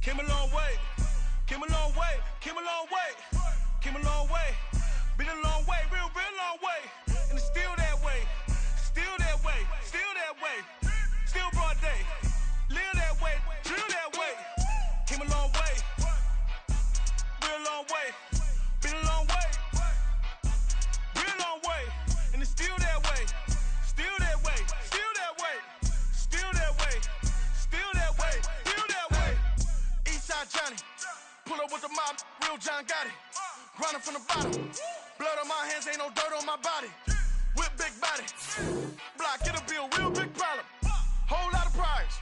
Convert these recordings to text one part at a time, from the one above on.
Came a long way, came a long way, came a long way, came a long way. Been a long way, real long way. And it's still that way, still that way, still that way. Still broad day, live that way, drill that way. Came a long way, real long way. Been a long way, real long way. And it's still that way, still that way, still that way, still that way, still that way, still that way. Eastside Johnny, pull up with the mob, real John got it. Grinding from the bottom, blood on my hands, ain't no dirt on my body. Whip big body, block, get a bill, real big problem. Whole lot of prize,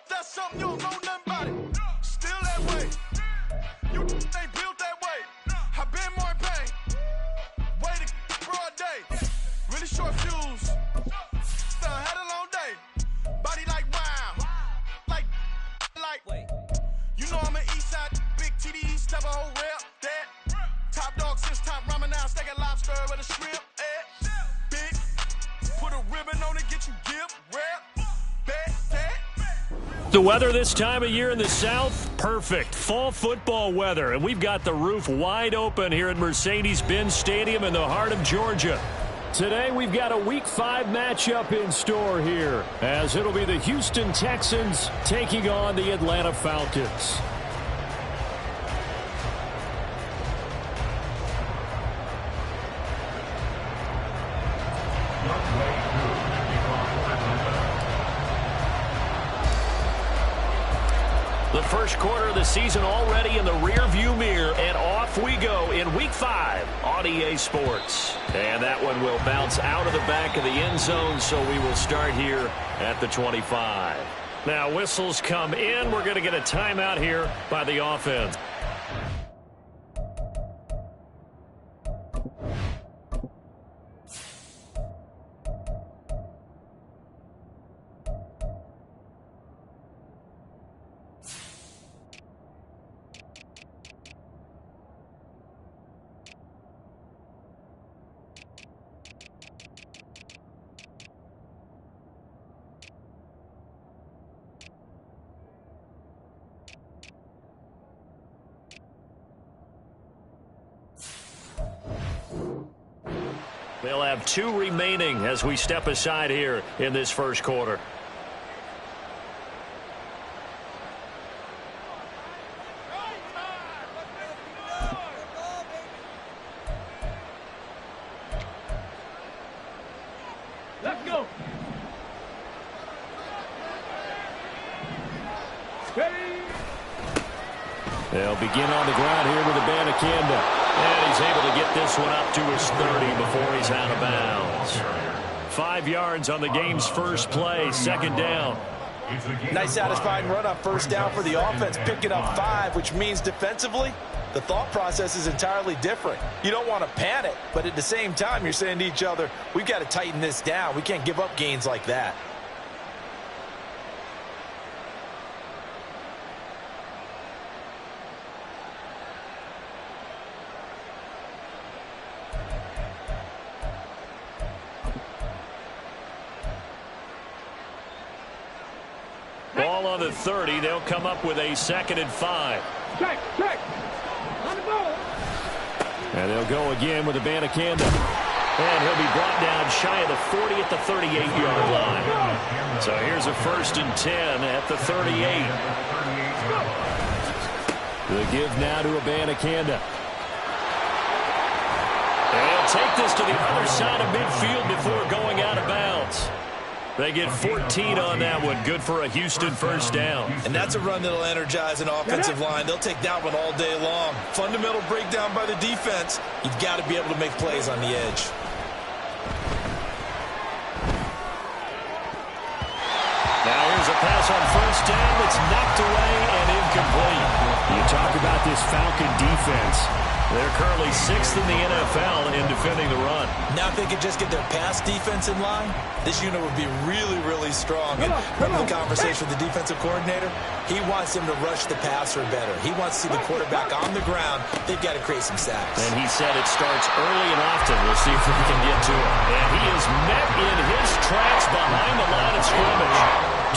that's something you don't know nothing about it. Still that way, you ain't built that way. I been more in pain, way to broad day. Really short fuse, done had a long day. Body like wow, like. You know I'm an east side, big TDs, type of whole rep, that. Top dog since top ramen now, stacking lobster with a shrimp, big, put a ribbon on it, get you gift, rep, bet, that. The weather this time of year in the South, perfect. Fall football weather, and we've got the roof wide open here at Mercedes-Benz Stadium in the heart of Georgia. Today we've got a Week 5 matchup in store here, as it'll be the Houston Texans taking on the Atlanta Falcons. The first quarter of the season already in the rearview mirror, and off we go in Week 5 on EA Sports. And that one will bounce out of the back of the end zone, so we will start here at the 25. Now whistles come in. We're going to get a timeout here by the offense. They'll have 2 remaining as we step aside here in this first quarter. Let's go. They'll begin on the ground here with a Abanikanda. And he's able to get this one up to his 30 before he's out of bounds. 5 yards on the game's first play, second down. Nice satisfying run on first down for the offense, picking up 5, which means defensively, the thought process is entirely different. You don't want to panic, but at the same time, you're saying to each other, we've got to tighten this down. We can't give up gains like that. Ball on the 30. They'll come up with a 2nd and 5. Check. On the ball. And they'll go again with Abanikanda. And he'll be brought down shy of the 40 at the 38-yard line. So here's a 1st and 10 at the 38. The give now to Abanikanda. They'll take this to the other side of midfield before going out of bounds. They get 14 on that one. Good for a Houston first down. And that's a run that'll energize an offensive line. They'll take that one all day long. Fundamental breakdown by the defense. You've got to be able to make plays on the edge. Now here's a pass on first down that's knocked away and incomplete. You talk about this Falcon defense. They're currently 6th in the NFL in defending the run. Now if they could just get their pass defense in line, this unit would be really, really strong. And remember the conversation with the defensive coordinator? He wants them to rush the passer better. He wants to see the quarterback on the ground. They've got to create some sacks. And he said it starts early and often. We'll see if we can get to it. And he is met in his tracks behind the line of scrimmage.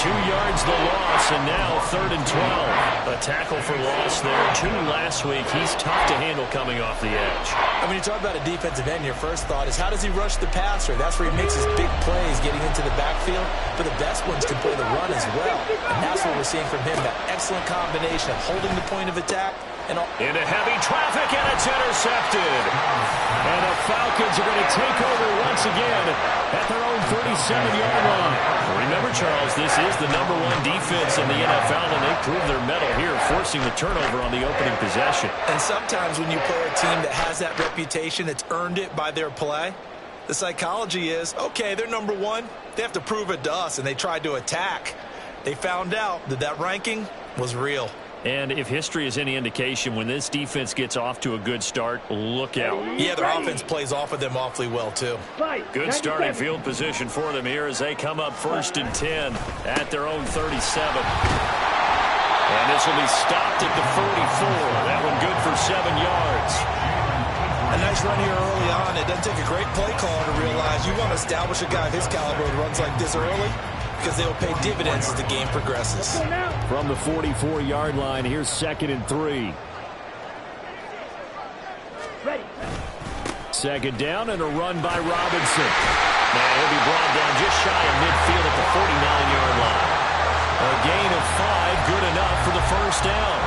2 yards the loss and now 3rd and 12. A tackle for loss there. 2 last week. He's tough to handle coming off the edge. I mean, you talk about a defensive end, your first thought is how does he rush the passer? That's where he makes his big plays getting into the backfield. But the best ones can play the run as well. And that's what we're seeing from him, that excellent combination of holding the point of attack and into heavy traffic, and it's intercepted. And the Falcons are going to take over once again at their own 37-yard line. Remember, Charles, this is the #1 defense in the NFL, and they prove their mettle here, forcing the turnover on the opening possession. And sometimes when you play a team that has that reputation, that's earned it by their play, the psychology is, okay, they're #1. They have to prove it to us, and they tried to attack. They found out that that ranking was real. And if history is any indication, when this defense gets off to a good start, look out. Yeah, their offense plays off of them awfully well, too. Good starting field position for them here as they come up 1st and 10 at their own 37. And this will be stopped at the 44. That one good for 7 yards. A nice run here early on. It doesn't take a great play caller to realize you want to establish a guy of his caliber who runs like this early, because they will pay dividends as the game progresses. From the 44-yard line, here's 2nd and 3. Ready. 2nd down and a run by Robinson. Now he'll be brought down just shy of midfield at the 49-yard line. A gain of 5, good enough for the 1st down.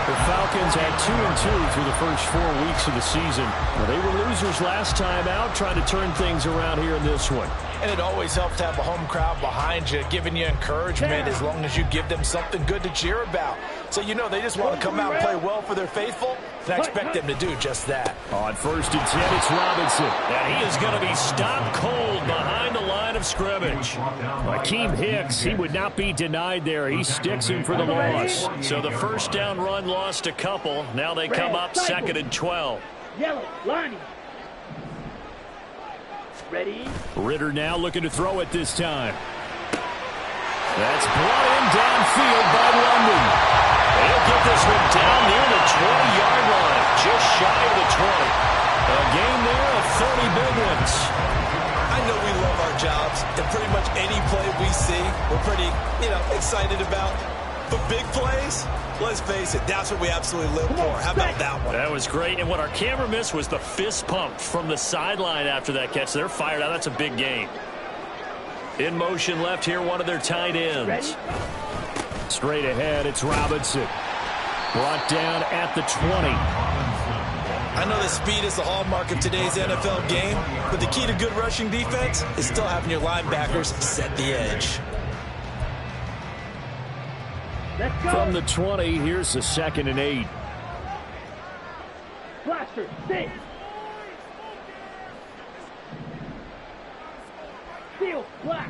The Falcons had 2-2 through the first 4 weeks of the season. Well, they were losers last time out, trying to turn things around here in this one. And it always helps to have a home crowd behind you, giving you encouragement as long as you give them something good to cheer about. So you know they just want to come out and play well for their faithful, and I expect them to do just that. On 1st and 10, it's Robinson. And he is going to be stopped cold behind the line of scrimmage. Akeem Hicks, he would not be denied there. He sticks him for the loss. So the 1st down run lost a couple. Now they come up 2nd and 12. Yellow, lining. Ready. Ritter now looking to throw it this time. That's brought in downfield by London. He'll get this one down near the 20-yard line, just shy of the 20. A gain there of 30 big ones. I know we love our jobs, and pretty much any play we see, we're pretty, excited about. But big plays, let's face it, that's what we absolutely live for. How about that one? That was great, and what our camera missed was the fist pump from the sideline after that catch. They're fired out. That's a big gain. In motion left here, one of their tight ends. Straight ahead, it's Robinson. Brought down at the 20. I know that speed is the hallmark of today's NFL game, but the key to good rushing defense is still having your linebackers set the edge. Let's go. From the 20, here's the 2nd and 8. Blaster, stay. Steel, black.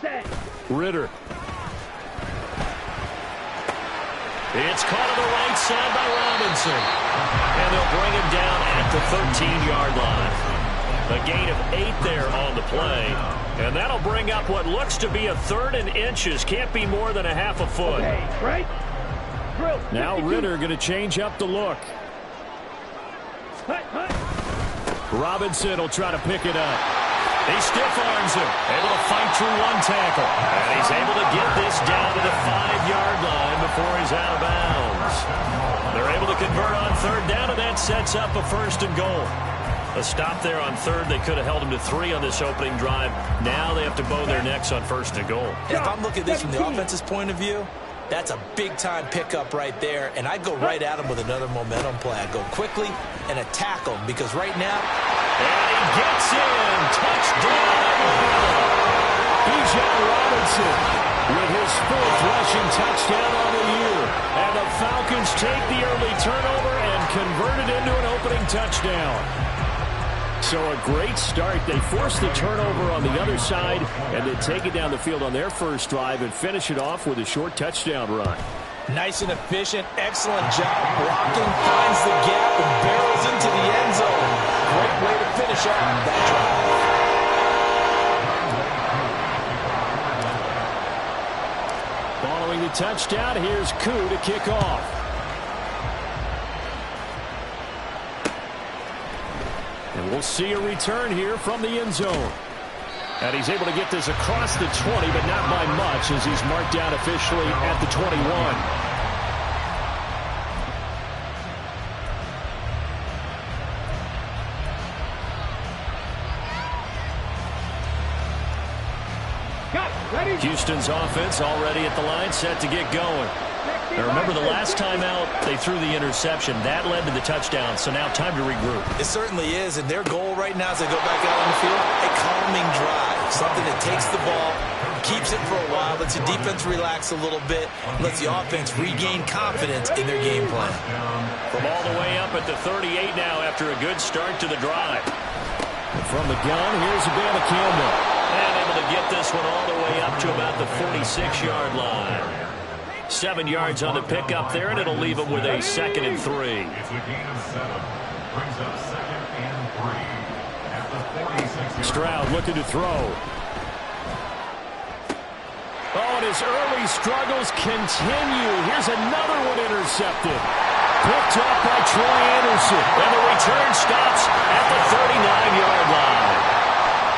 Set. Ritter. It's caught on the right side by Robinson. And they'll bring him down at the 13-yard line. A gain of 8 there on the play. And that'll bring up what looks to be a 3rd and inches. Can't be more than a half a foot. Okay, right. Drill. Now 52. Ritter going to change up the look. Hut, hut. Robinson will try to pick it up. He stiff arms him. Able to fight through one tackle. And he's able to get this down to the 5-yard line before he's out of bounds. They're able to convert on 3rd down, and that sets up a 1st and goal. A stop there on 3rd. They could have held him to 3 on this opening drive. Now they have to bow their necks on 1st and goal. If I'm looking at this from the offense's point of view, that's a big-time pickup right there, and I go right at him with another momentum play. I go quickly and attack him, because right now... And he gets in. Touchdown. Bijan Robinson with his 4th rushing touchdown on the year. And the Falcons take the early turnover and convert it into an opening touchdown. So a great start. They force the turnover on the other side and then take it down the field on their first drive and finish it off with a short touchdown run. Nice and efficient, excellent job blocking, finds the gap and barrels into the end zone. Great way to finish off that drive. Following the touchdown, here's Koo to kick off. And we'll see a return here from the end zone. And he's able to get this across the 20, but not by much as he's marked down officially at the 21. Houston's offense already at the line, set to get going. Now remember, the last time out, they threw the interception. That led to the touchdown, so now time to regroup. It certainly is, and their goal right now as they go back out on the field, a calming drive. Something that takes the ball, keeps it for a while, lets the defense relax a little bit, lets the offense regain confidence in their game plan. From all the way up at the 38 now after a good start to the drive. From the gun, here's Alabama Campbell. And able to get this one all the way up to about the 46-yard line. 7 yards on the pickup there, and it'll leave them with a 2nd and 3. Stroud looking to throw. Oh, and his early struggles continue. Here's another one intercepted. Picked up by Troy Anderson. And the return stops at the 39-yard line.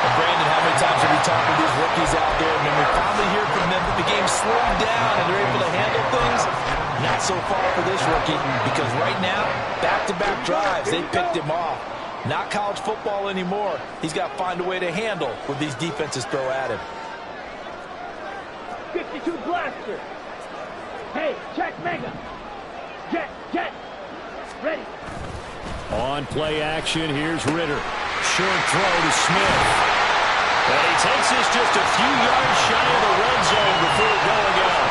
And Brandon, how many times have we talked to these rookies out there, and then we finally hear from them that the game slowed down and they're able to handle things? Not so far for this rookie, because right now, back-to-back drives, they picked him off. Not college football anymore. He's got to find a way to handle what these defenses throw at him. 52 blaster. Hey, check mega. Jet. Ready. On play action, here's Ritter. Short throw to Smith. And he takes this just a few yards shy of the red zone before going out.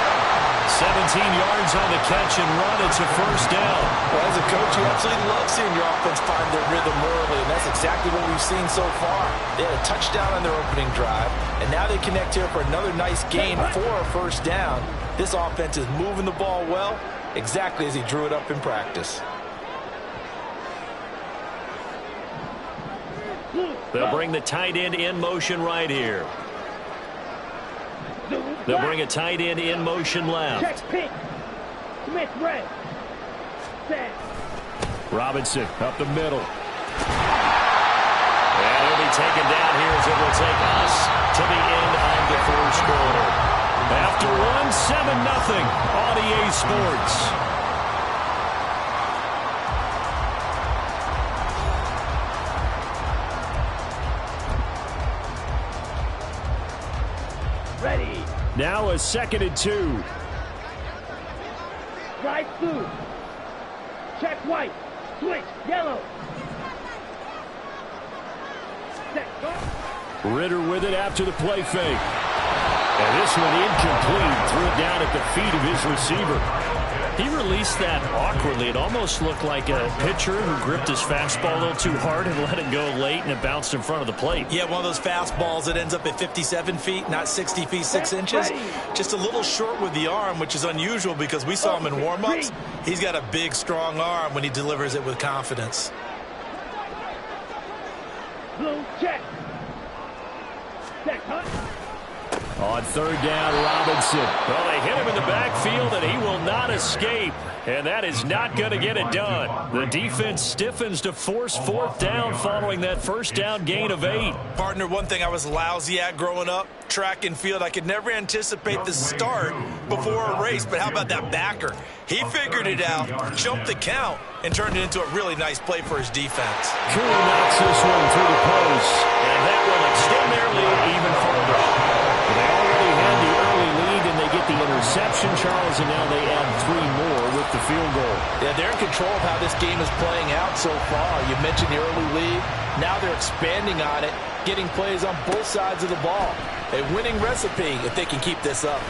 17 yards on the catch and run. It's a first down. Well, as a coach, you absolutely love seeing your offense find their rhythm early, and that's exactly what we've seen so far. They had a touchdown on their opening drive, and now they connect here for another nice gain for a first down. This offense is moving the ball well, exactly as he drew it up in practice. They'll bring the tight end in motion right here. They'll bring a tight end in motion left. Check pitch. Smith red. Set. Robinson up the middle. And he'll be taken down here as it will take us to the end of the first quarter. After 7-0 on EA Sports. Ready. Now a 2nd and 2. Right through. Check white. Switch yellow. Set. Go. Ritter with it after the play fake. And this one incomplete. Threw it down at the feet of his receiver. He released that awkwardly. It almost looked like a pitcher who gripped his fastball a little too hard and let it go late, and it bounced in front of the plate. Yeah, one of those fastballs that ends up at 57 feet, not 60 feet, 6 inches. Just a little short with the arm, which is unusual because we saw him in warm-ups. He's got a big, strong arm when he delivers it with confidence. Blue check. Set. Hunt. On 3rd down, Robinson. Well, they hit him in the backfield, and he will not escape. And that is not going to get it done. The defense stiffens to force 4th down following that first down gain of 8. Partner, one thing I was lousy at growing up, track and field, I could never anticipate the start before a race. But how about that backer? He figured it out, jumped the count, and turned it into a really nice play for his defense. Cooley knocks this one through the post. And that will extend their lead even further. They already had the early lead, and they get the interception, Charles, and now they add 3 more with the field goal. Yeah, they're in control of how this game is playing out so far. You mentioned the early lead. Now they're expanding on it, getting plays on both sides of the ball. A winning recipe if they can keep this up.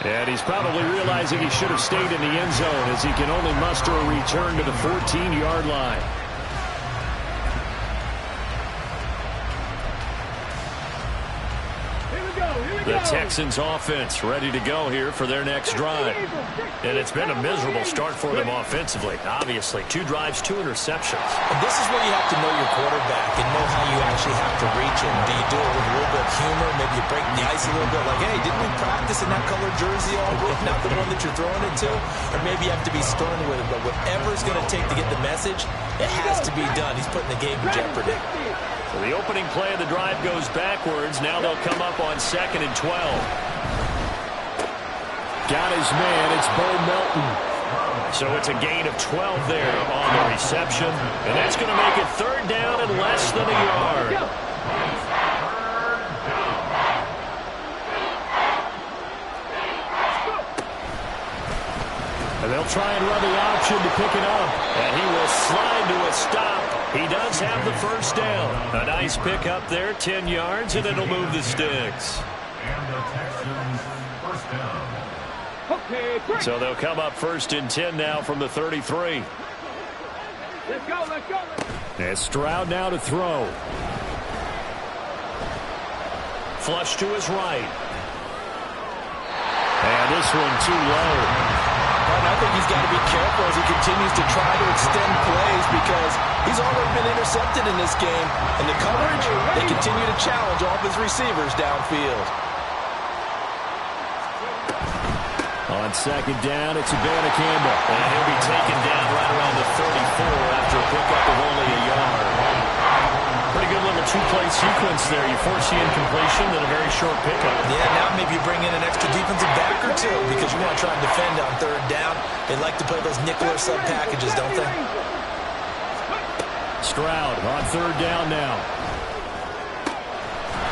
And he's probably realizing he should have stayed in the end zone as he can only muster a return to the 14-yard line. The Texans offense ready to go here for their next drive. And it's been a miserable start for them offensively. Obviously, 2 drives, 2 interceptions. And this is where you have to know your quarterback and know how you actually have to reach him. Do you do it with a little bit of humor? Maybe you break the ice a little bit like, hey, didn't we practice in that colored jersey all week, not the one that you're throwing it to? Or maybe you have to be stern with it. But whatever it's going to take to get the message, it has to be done. He's putting the game in jeopardy. The opening play of the drive goes backwards. Now they'll come up on 2nd and 12. Got his man. It's Bo Melton. So it's a gain of 12 there on the reception. And that's going to make it 3rd down and less than a yard. And they'll try and run the option to pick it up. And he will slide to a stop. He does have the 1st down. A nice pick up there, 10 yards, and it'll move the sticks. And the Texans' 1st down. So they'll come up 1st and 10 now from the 33. Let's go, let's go. And Stroud now to throw. Flush to his right. And this one too low. And I think he's got to be careful as he continues to try to extend plays because he's already been intercepted in this game. And the coverage, they continue to challenge all of his receivers downfield. On 2nd down, it's Abanikanda. And he'll be taken down right around the 34 after a pickup of only a yard. Pretty good little 2-play sequence there. You force the incompletion, then a very short pickup. Yeah, now maybe you bring in an extra defensive back or two because you want to try and defend on 3rd down. They like to play those nickel or sub packages, don't they? Stroud on 3rd down now.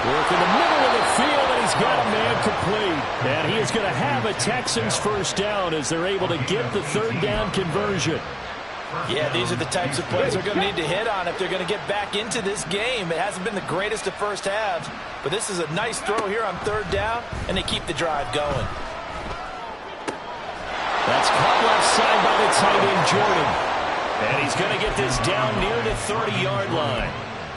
Work in the middle of the field, and he's got a man complete. And he is going to have a Texans 1st down as they're able to get the 3rd down conversion. Yeah, these are the types of plays they're going to need to hit on if they're going to get back into this game. It hasn't been the greatest of first halves, but this is a nice throw here on 3rd down, and they keep the drive going. That's caught left side by the tight end, Jordan. And he's going to get this down near the 30-yard line.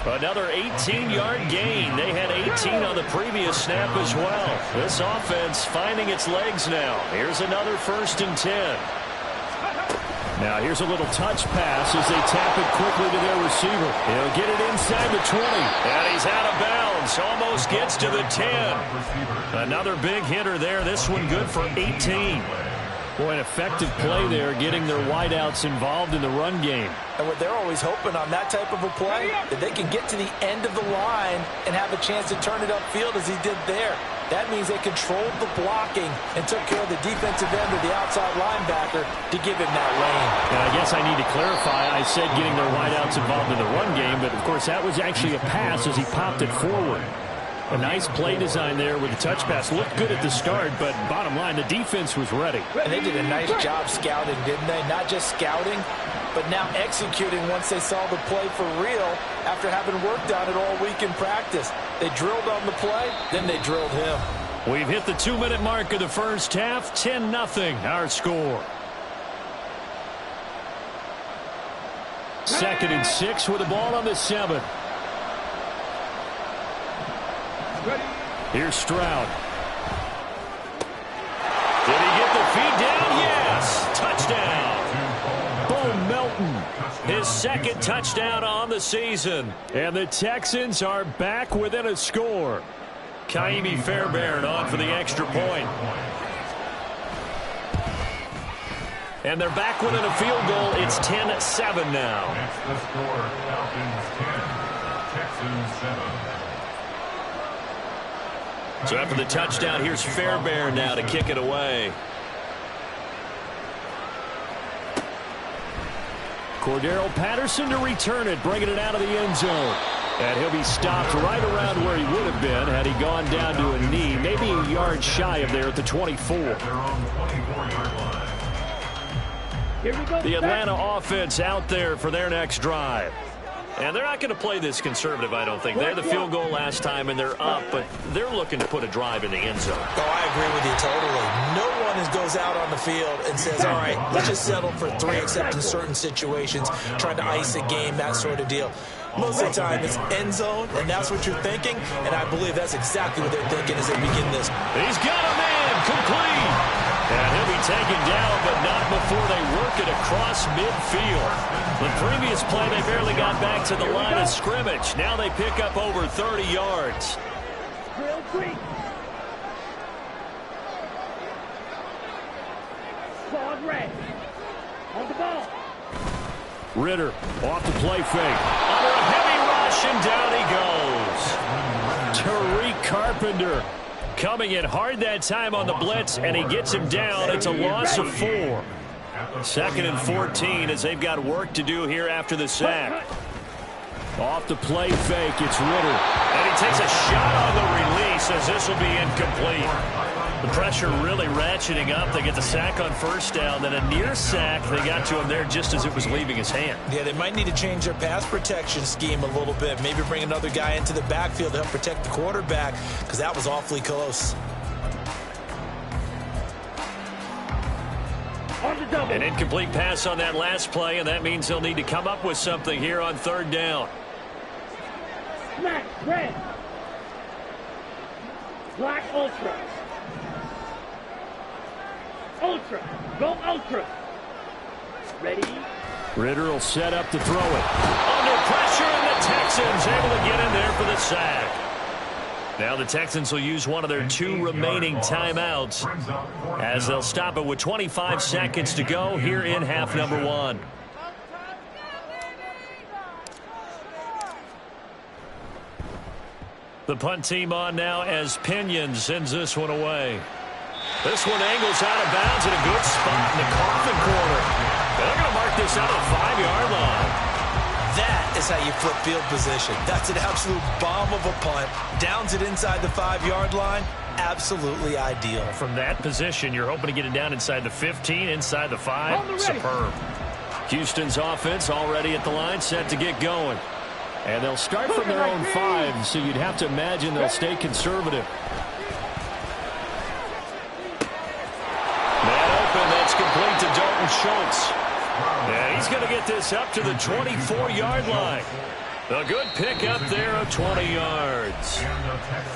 Another 18-yard gain. They had 18 on the previous snap as well. This offense finding its legs now. Here's another 1st and 10. Now here's a little touch pass as they tap it quickly to their receiver. He'll get it inside the 20. And he's out of bounds. Almost gets to the 10. Another big hitter there. This one good for 18. Boy, an effective play there, getting their wideouts involved in the run game. And what they're always hoping on that type of a play, that they can get to the end of the line and have a chance to turn it upfield as he did there. That means they controlled the blocking and took care of the defensive end or the outside linebacker to give him that lane. And I guess I need to clarify, I said getting their wideouts involved in the run game, but of course that was actually a pass as he popped it forward. A nice play design there with the touch pass. Looked good at the start, but bottom line, the defense was ready. And they did a nice job scouting, didn't they? Not just scouting, but now executing once they saw the play for real after having worked on it all week in practice. They drilled on the play, then they drilled him. We've hit the 2-minute mark of the first half. 10-0 our score. 2nd and 6 with the ball on the 7. Here's Stroud. Did he get the feed down? Yes. Touchdown. Bo Melton. His 2nd touchdown on the season. And the Texans are back within a score. Kaimi Fairbairn on for the extra point. And they're back within a field goal. It's 10-7 now. That's the score. Falcons 10, Texans 7. So after the touchdown, here's Fairbairn now to kick it away. Cordero Patterson to return it, bringing it out of the end zone. And he'll be stopped right around where he would have been had he gone down to a knee, maybe a yard shy of there at the 24. The Atlanta offense out there for their next drive. And they're not going to play this conservative, I don't think. They had the field goal last time, and they're up, but they're looking to put a drive in the end zone. Oh, I agree with you totally. No one goes out on the field and says, all right, let's just settle for 3, except in certain situations, trying to ice a game, that sort of deal. Most of the time, it's end zone, and that's what you're thinking, and I believe that's exactly what they're thinking as they begin this. He's got a man complete. And he'll be taken down, but not before they work it across midfield. The previous play, they barely got back to the line of scrimmage. Now they pick up over 30 yards. Real quick. Claude Ray. On the ball. Ritter off the play fake. Under a heavy rush, and down he goes. Tariq Carpenter coming in hard that time on the blitz, and he gets him down. It's a loss of 4. 2nd and 14 as they've got work to do here after the sack. Off the play fake, it's Ritter. And he takes a shot on the release as this will be incomplete. The pressure really ratcheting up. They get the sack on first down, then a near sack. They got to him there just as it was leaving his hand. Yeah, they might need to change their pass protection scheme a little bit. Maybe bring another guy into the backfield to help protect the quarterback, because that was awfully close. An incomplete pass on that last play, and that means they'll need to come up with something here on 3rd down. Black, red. Black, ultra. Ultra. Go ultra. Ready? Ritter will set up to throw it. Under pressure, and the Texans able to get in there for the sack. Now the Texans will use one of their 2 remaining timeouts as they'll stop it with 25 seconds to go here in half number 1. The punt team on now as Pinion sends this one away. This one angles out of bounds in a good spot in the coffin corner. They're going to mark this out of the 5-yard line. That is how you flip field position. That's an absolute bomb of a punt. Downs it inside the 5-yard line. Absolutely ideal. From that position, you're hoping to get it down inside the 15, inside the 5. Superb. Houston's offense already at the line, set to get going. And they'll start from their own 5, so you'd have to imagine they'll stay conservative. Man open, that's complete to Dalton Schultz. And he's going to get this up to the 24-yard line. A good pick up there of 20 yards.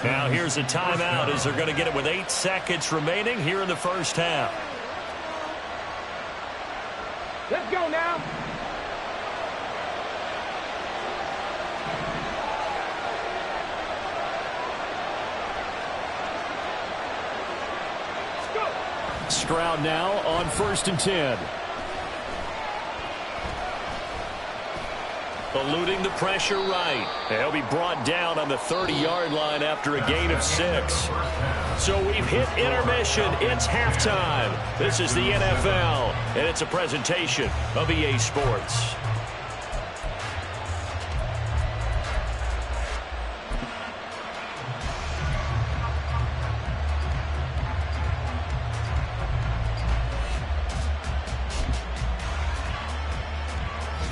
Now here's a timeout as they're going to get it with 8 seconds remaining here in the first half. Let's go now. Stroud now on 1st and 10. Eluding the pressure right. He'll be brought down on the 30-yard line after a gain of 6. So we've hit intermission. It's halftime. This is the NFL, and it's a presentation of EA Sports.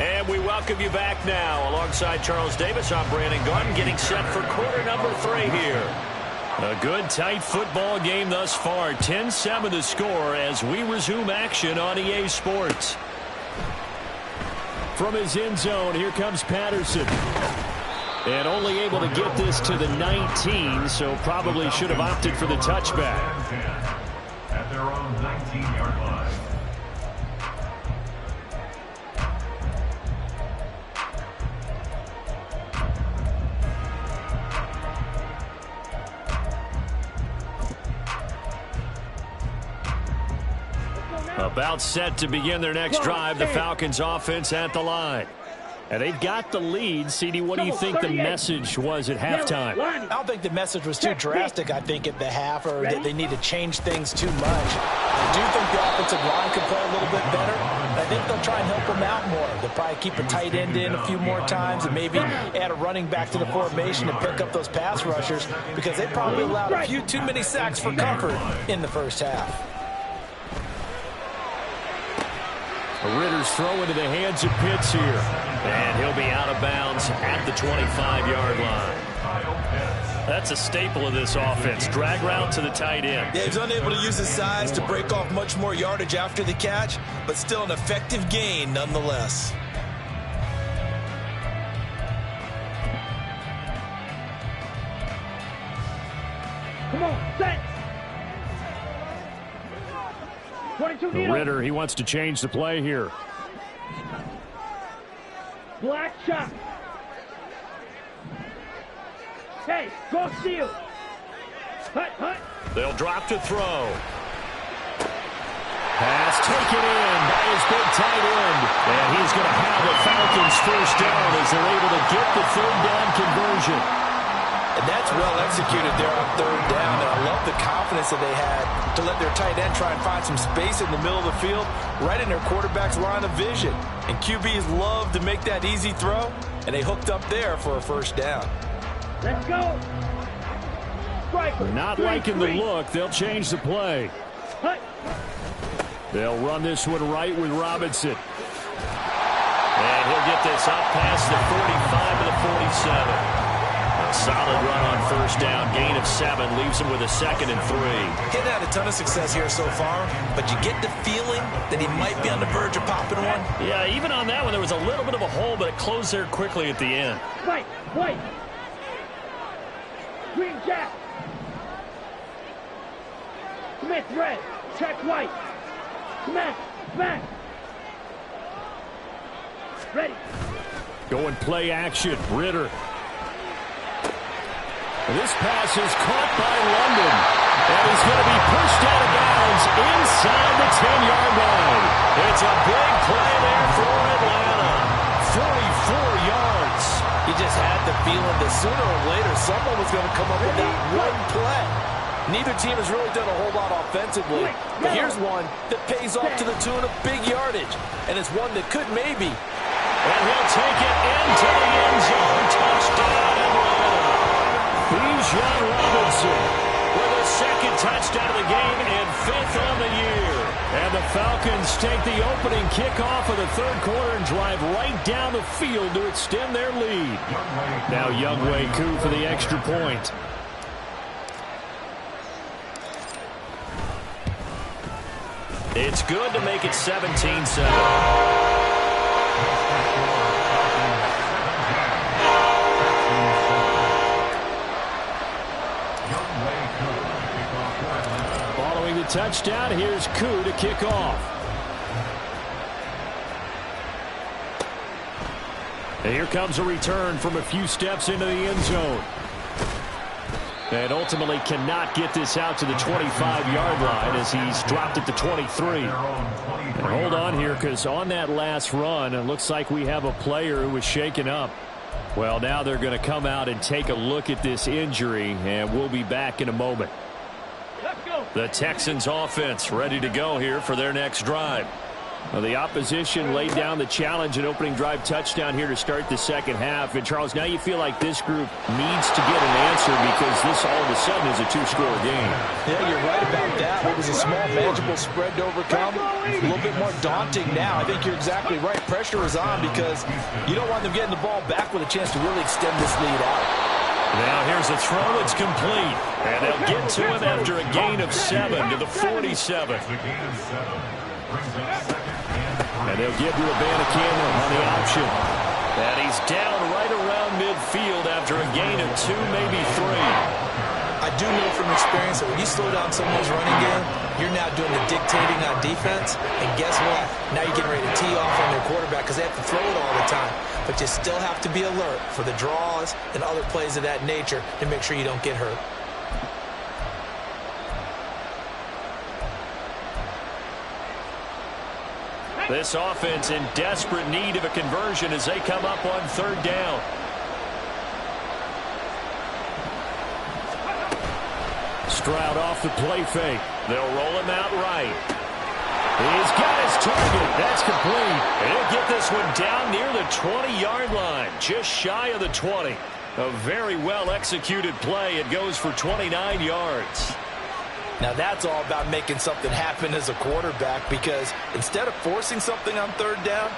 And we welcome you back now. Alongside Charles Davis, I'm Brandon Gordon, getting set for quarter number 3 here. A good, tight football game thus far. 10-7 the score as we resume action on EA Sports. From his end zone, here comes Patterson. And only able to get this to the 19, so probably should have opted for the touchback. At their own 19-yard line. About set to begin their next drive, the Falcons offense at the line. And they've got the lead. CD, what do you think the message was at halftime? I don't think the message was too drastic, I think, at the half, or that they need to change things too much. I do think the offensive line could play a little bit better. I think they'll try and help them out more. They'll probably keep a tight end in a few more times and maybe add a running back to the formation and pick up those pass rushers, because they probably allowed a few too many sacks for comfort in the first half. Ritter's throw into the hands of Pitts here. And he'll be out of bounds at the 25-yard line. That's a staple of this offense. Drag route to the tight end. Yeah, he's unable to use his size to break off much more yardage after the catch, but still an effective gain nonetheless. Come on, set. Ritter, he wants to change the play here. Black shot. Hey, go steal. Hut, hut. They'll drop to throw. Pass taken in by his big tight end. And he's going to have the Falcons first down as they're able to get the third down conversion. And that's well executed there on third down. And I love the confidence that they had to let their tight end try and find some space in the middle of the field, right in their quarterback's line of vision. And QBs love to make that easy throw, and they hooked up there for a first down. Let's go. Striker. Not liking the look. They'll change the play. Hut. They'll run this one right with Robinson. And he'll get this up past the 45 to the 47. A solid run on first down. Gain of 7 leaves him with a 2nd and 3. He's had a ton of success here so far, but you get the feeling that he might be on the verge of popping one. Yeah, even on that one, there was a little bit of a hole, but it closed there quickly at the end. Fight. White. Green Jack. Smith red. Check white. Smith. Back. Ready. Going play action. Ritter. This pass is caught by London. And he's going to be pushed out of bounds inside the 10-yard line. It's a big play there for Atlanta. 44 yards. He just had the feeling that sooner or later someone was going to come up with that one play. Neither team has really done a whole lot offensively, but here's one that pays off to the tune of big yardage, and it's one that could maybe. And he'll take it into the end zone. Touchdown, Atlanta. Bijan Robinson with a 2nd touchdown of the game and 5th on the year. And the Falcons take the opening kickoff of the third quarter and drive right down the field to extend their lead. Now Younghoe Koo for the extra point. It's good to make it 17-7. Following the touchdown, here's Koo to kick off. And here comes a return from a few steps into the end zone. And ultimately cannot get this out to the 25-yard line as he's dropped at the 23. And hold on here, because on that last run, it looks like we have a player who was shaken up. Well, now they're going to come out and take a look at this injury, and we'll be back in a moment. Let's go. The Texans offense ready to go here for their next drive. Well, the opposition laid down the challenge and opening drive touchdown here to start the second half. And, Charles, now you feel like this group needs to get an answer because this all of a sudden is a 2-score game. Yeah, you're right about that. It was a small, manageable spread to overcome. A little bit more daunting now. I think you're exactly right. Pressure is on because you don't want them getting the ball back with a chance to really extend this lead out. Now here's a throw. It's complete. And they'll get to him after a gain of 7 to the 47. And they'll give you a Banacana on the option. And he's down right around midfield after a gain of 2, maybe 3. I do know from experience that when you slow down someone's running game, you're now doing the dictating on defense. And guess what? Now you're getting ready to tee off on their quarterback because they have to throw it all the time. But you still have to be alert for the draws and other plays of that nature to make sure you don't get hurt. This offense in desperate need of a conversion as they come up on third down. Stroud off the play fake. They'll roll him out right. He's got his target. That's complete. And he'll get this one down near the 20-yard line, just shy of the 20. A very well-executed play. It goes for 29 yards. Now that's all about making something happen as a quarterback because instead of forcing something on third down,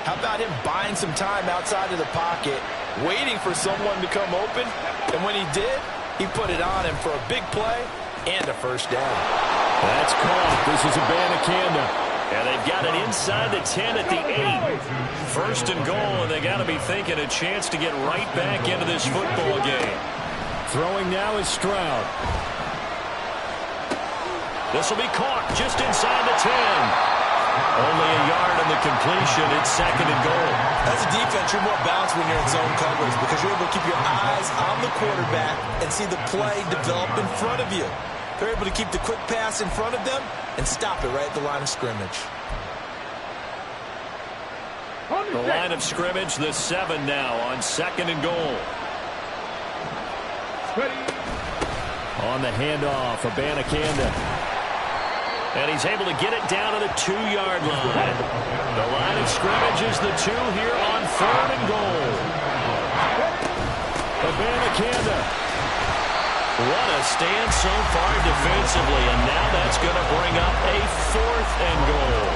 how about him buying some time outside of the pocket, waiting for someone to come open, and when he did, he put it on him for a big play and a first down. That's caught. This is a Banacana. And they've got it inside the 10 at the 8. First and goal, and they got to be thinking a chance to get right back into this football game. Throwing now is Stroud. This will be caught just inside the 10. Only a yard on the completion. It's second and goal. As a defense, you're more balanced when you're in zone coverage because you're able to keep your eyes on the quarterback and see the play develop in front of you. They're able to keep the quick pass in front of them and stop it right at the line of scrimmage. The line of scrimmage, the 7 now on 2nd and goal. On the handoff, Abanikanda. And he's able to get it down to the 2-yard line. The line of scrimmage is the 2 here on 3rd and goal. Abanikanda. What a stand so far defensively, and now that's going to bring up a 4th and goal.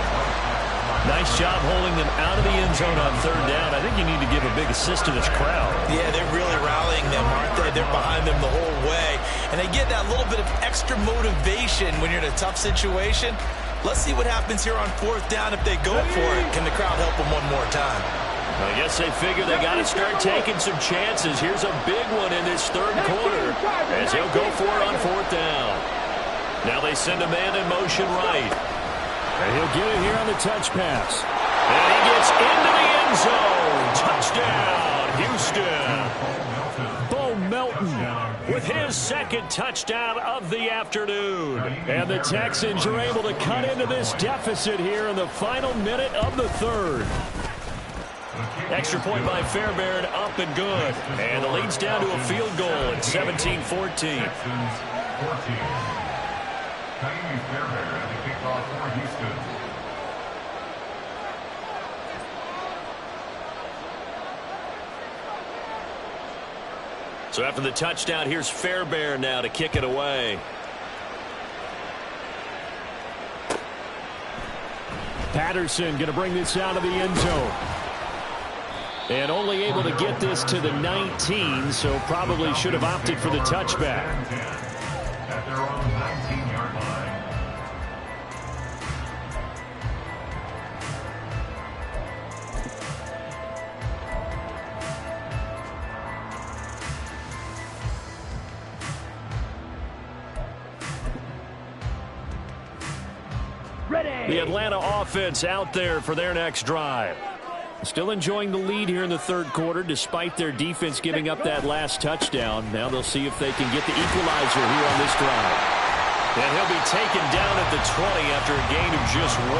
Nice job holding them out of the end zone on 3rd down. I think you need to give a big assist to this crowd. Yeah, they're really rallying them, aren't they? They're behind them the whole way. And they get that little bit of extra motivation when you're in a tough situation. Let's see what happens here on 4th down if they go for it. Can the crowd help them one more time? I guess they figure they got to start taking some chances. Here's a big one in this 3rd quarter as he'll go for it on 4th down. Now they send a man in motion right. And he'll get it here on the touch pass. And he gets into the end zone. Touchdown, Houston. Bo Melton with his 2nd touchdown of the afternoon. And the Texans are able to cut into this deficit here in the final minute of the 3rd. Extra point by Fairbairn, up and good. And the lead's down to a field goal at 17-14. Fairbairn at the kickoff for Houston. So after the touchdown, here's Fairbairn now to kick it away. Patterson going to bring this out of the end zone. And only able to get this to the 19, so probably should have opted for the touchback. At their own 19-yard line. The Atlanta offense out there for their next drive. Still enjoying the lead here in the 3rd quarter despite their defense giving up that last touchdown. Now they'll see if they can get the equalizer here on this drive. And he'll be taken down at the 20 after a gain of just 1.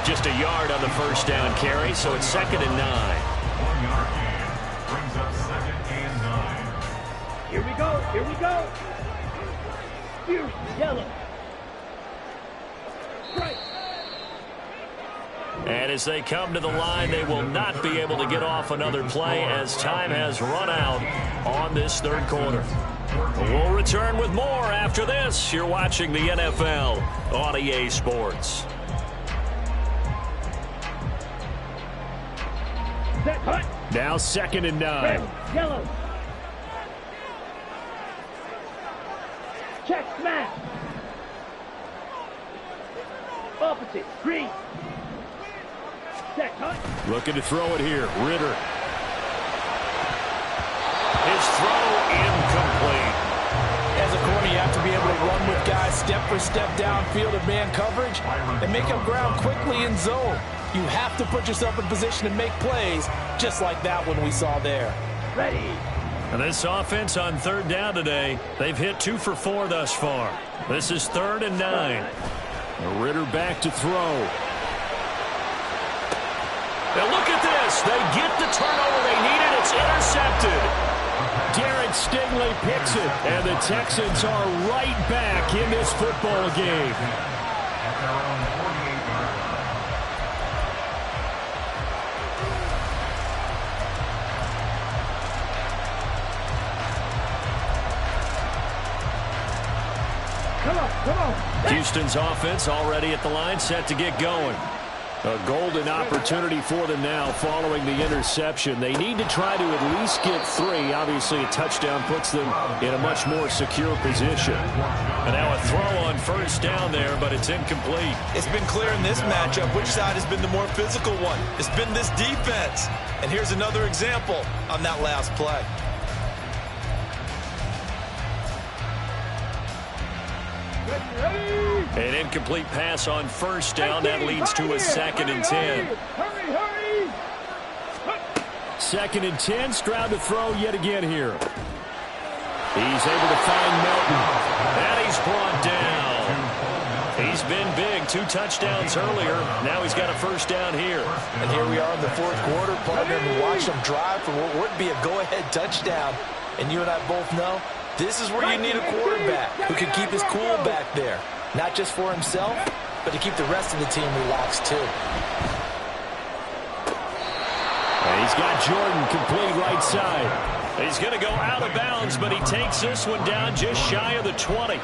Just a yard on the 1st down carry, so it's 2nd and 9. 1-yard gain brings up 2nd and 9. Here we go. Here we go. Fierce yellow. Strike. And as they come to the line, they will not be able to get off another play as time has run out on this 3rd quarter. We'll return with more after this. You're watching the NFL on EA Sports. Set, hut. Now 2nd and 9. Red, yellow. Check, smash. Opposite, green. Set, hut. Looking to throw it here. Ritter. His throw incomplete. As a corner, you have to be able to run with guys step for step downfield in man coverage and make up ground quickly in zone. You have to put yourself in position to make plays, just like that one we saw there. Ready. And this offense on 3rd down today, they've hit 2 for 4 thus far. This is 3rd and 9. Ritter back to throw. Now look at this. They get the turnover they needed. It's intercepted. Garrett Stingley picks it, and the Texans are right back in this football game. At their own 48-yard line. Come on, come on. Houston's offense already at the line, set to get going. A golden opportunity for them now following the interception. They need to try to at least get 3. Obviously, a touchdown puts them in a much more secure position. And now a throw on 1st down there, but it's incomplete. It's been clear in this matchup which side has been the more physical one. It's been this defense. And here's another example on that last play. An incomplete pass on 1st down. That leads to a 2nd and 10. Hurry, hurry. 2nd and 10. Stroud to throw yet again here. He's able to find Melton. 2 touchdowns earlier. Now he's got a first down here. And here we are in the fourth quarter, partner, and watch him drive for what would be a go-ahead touchdown. And you and I both know this is where you need a quarterback who can keep his cool back there. Not just for himself, but to keep the rest of the team relaxed too. And he's got Jordan complete right side. He's going to go out of bounds, but he takes this one down just shy of the 20.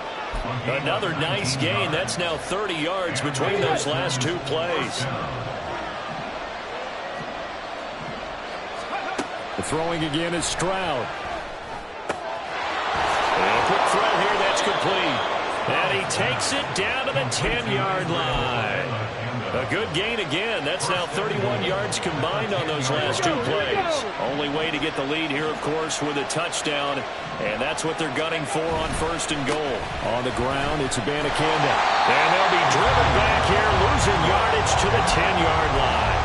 Another nice gain. That's now 30 yards between those last 2 plays. The throwing again is Stroud. And a quick throw here, that's complete. And he takes it down to the 10-yard line. A good gain again. That's now 31 yards combined on those last 2 plays. Only way to get the lead here, of course, with a touchdown. And that's what they're gunning for on 1st and goal. On the ground, it's Abanikanda. And they'll be driven back here, losing yardage to the 10-yard line.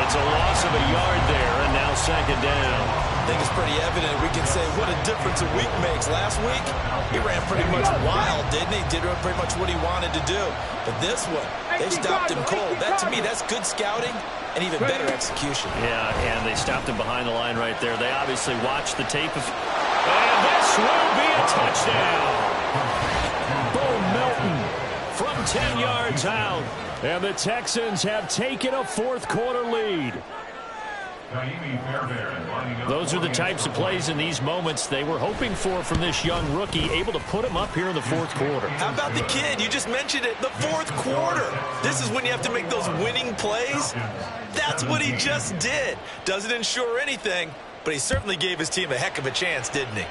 It's a loss of a yard there, and now 2nd down. I think it's pretty evident. We can say what a difference a week makes. Last week, he ran pretty much wild, didn't he? Did pretty much what he wanted to do. But this one, they stopped him cold. That, to me, that's good scouting and even better execution. Yeah, and they stopped him behind the line right there. They obviously watched the tape of... And this will be a touchdown. Bo Melton From 10 yards out. And the Texans have taken a fourth quarter lead. Those are the types of plays in these moments they were hoping for from this young rookie, able to put him up here in the fourth quarter. How about the kid? You just mentioned it, the fourth quarter. This is when you have to make those winning plays. That's what he just did. Doesn't ensure anything, but he certainly gave his team a heck of a chance, didn't he?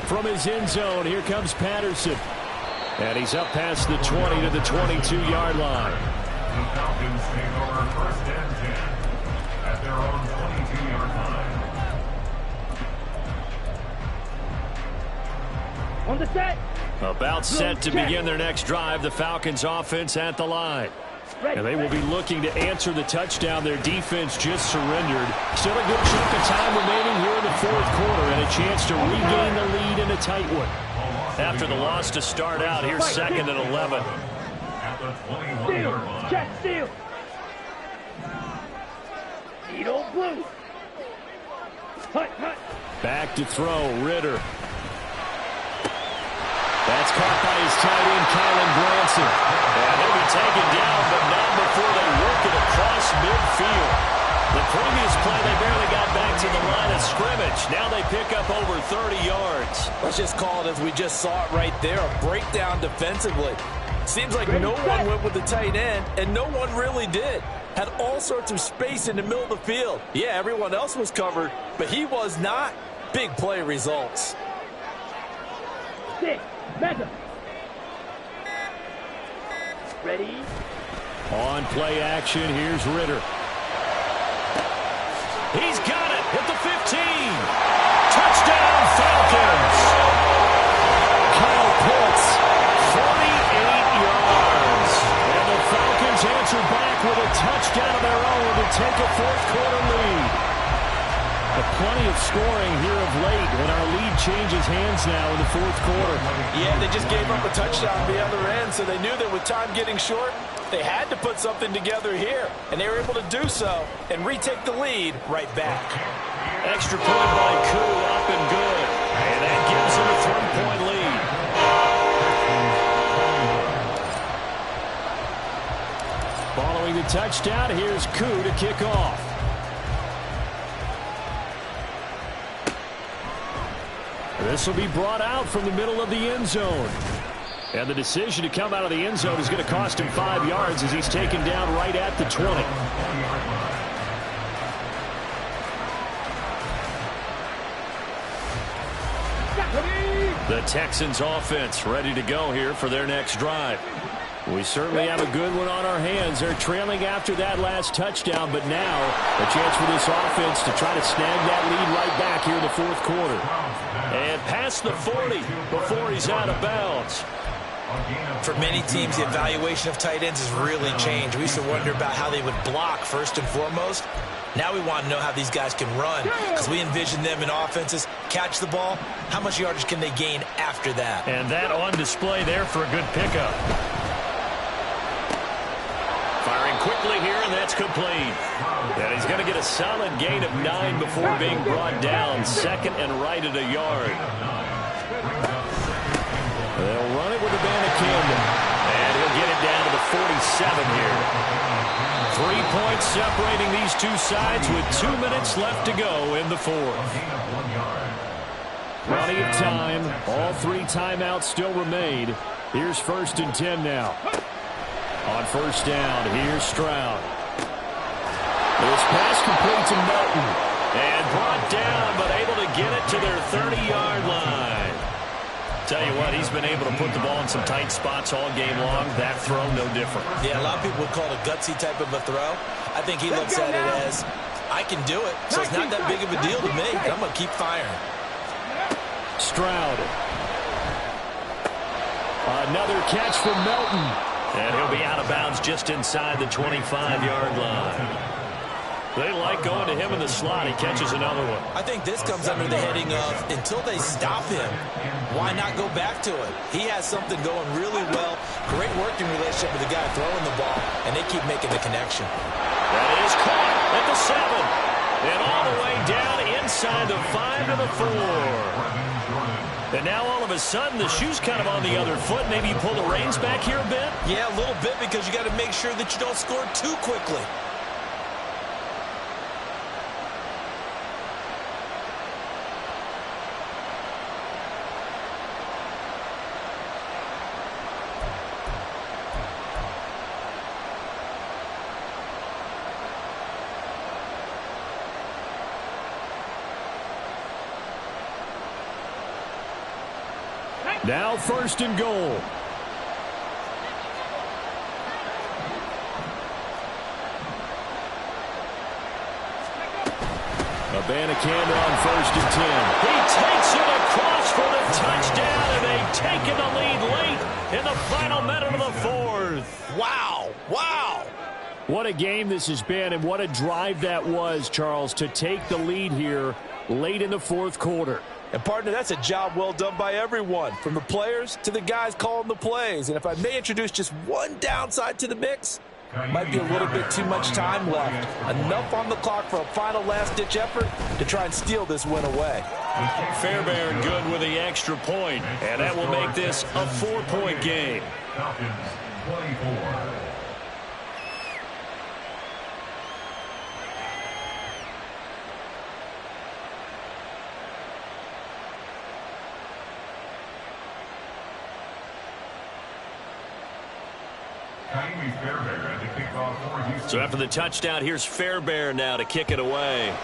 From his end zone, here comes Patterson. And he's up past the 20 to the 22-yard line. The Falcons take over 1st and 10 at their own 22-yard line. On the set. About set to begin their next drive. The Falcons offense at the line. And they will be looking to answer the touchdown. Their defense just surrendered. Still a good chunk of time remaining here in the fourth quarter and a chance to regain the lead in a tight one. After the loss to start out, here's 2nd and 11. At the 21-yard line. Check, steal. Edo blue. Hut, hut. Back to throw, Ritter. That's caught by his tight end, Kylan Granson. And he'll be taken down, but not before they work it across midfield. The previous play, they barely got back to the line of scrimmage. Now they pick up over 30 yards. Let's just call it as we just saw it right there, a breakdown defensively. Seems like no one went with the tight end, and no one really did. Had all sorts of space in the middle of the field. Yeah, everyone else was covered, but he was not. Big play results. 6. Mega. Ready. On play action, here's Ritter. He's got it at the 15. Touchdown, Falcons. Kyle Pitts, 48 yards. And the Falcons answer back with a touchdown of their own to take a fourth quarter lead. Plenty of scoring here of late when our lead changes hands now in the fourth quarter. Yeah, they just gave up a touchdown at the other end, so they knew that with time getting short, they had to put something together here, and they were able to do so and retake the lead right back. Extra point by Koo, up and good. And that gives them a 3-point lead. Following the touchdown, here's Koo to kick off. This will be brought out from the middle of the end zone. And the decision to come out of the end zone is going to cost him 5 yards as he's taken down right at the 20. The Texans offense ready to go here for their next drive. We certainly have a good one on our hands. They're trailing after that last touchdown, but now a chance for this offense to try to snag that lead right back here in the fourth quarter. And past the 40 before he's out of bounds. For many teams, the evaluation of tight ends has really changed. We used to wonder about how they would block first and foremost. Now we want to know how these guys can run, because we envision them in offenses catch the ball. How much yardage can they gain after that? And that on display there for a good pickup. Firing quickly here, and that's complete. And he's going to get a solid gain of 9 before being brought down. Second and right at a yard. They'll run it with a Camden. And he'll get it down to the 47 here. 3 points separating these two sides with 2 minutes left to go in the fourth. Plenty of time. All 3 timeouts still remain. Here's 1st and 10 now. On first down, here's Stroud. This pass complete to Melton. And brought down, but able to get it to their 30-yard line. Tell you what, he's been able to put the ball in some tight spots all game long. That throw, no different. Yeah, a lot of people would call it a gutsy type of a throw. I think he looks at it as, I can do it, so it's not that big of a deal to me. I'm going to keep firing. Stroud. Another catch from Melton. And he'll be out of bounds just inside the 25-yard line. They like going to him in the slot. He catches another one. I think this comes under the heading of, until they stop him, why not go back to it? He has something going really well. Great working relationship with the guy throwing the ball, and they keep making the connection. That is caught at the 7. And all the way down inside the 5 to the 4. And now all of a sudden the shoe's kind of on the other foot. Maybe you pull the reins back here a bit? Yeah, a little bit, because you got to make sure that you don't score too quickly. Now 1st and goal. Abanikanda on 1st and 10. He takes it across for the touchdown, and they've taken the lead late in the final minute of the 4th. Wow. Wow. What a game this has been, and what a drive that was, Charles, to take the lead here late in the 4th quarter. And, partner, that's a job well done by everyone, from the players to the guys calling the plays. And if I may introduce just one downside to the mix, might be a little bit too much time left. Enough on the clock for a final last-ditch effort to try and steal this win away. Fairbairn good with the extra point, and that will make this a 4-point game. Falcons 24. So after the touchdown, here's Fairbairn now to kick it away.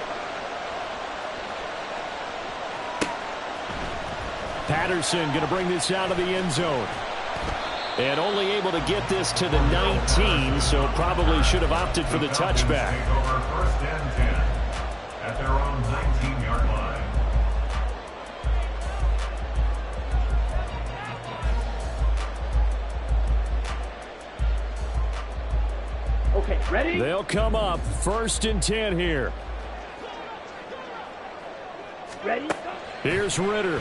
Patterson going to bring this out of the end zone. And only able to get this to the 19, so probably should have opted for the touchback. First and 10 at their own 19-yard line. Okay, ready? They'll come up 1st and 10 here. Ready? Here's Ritter.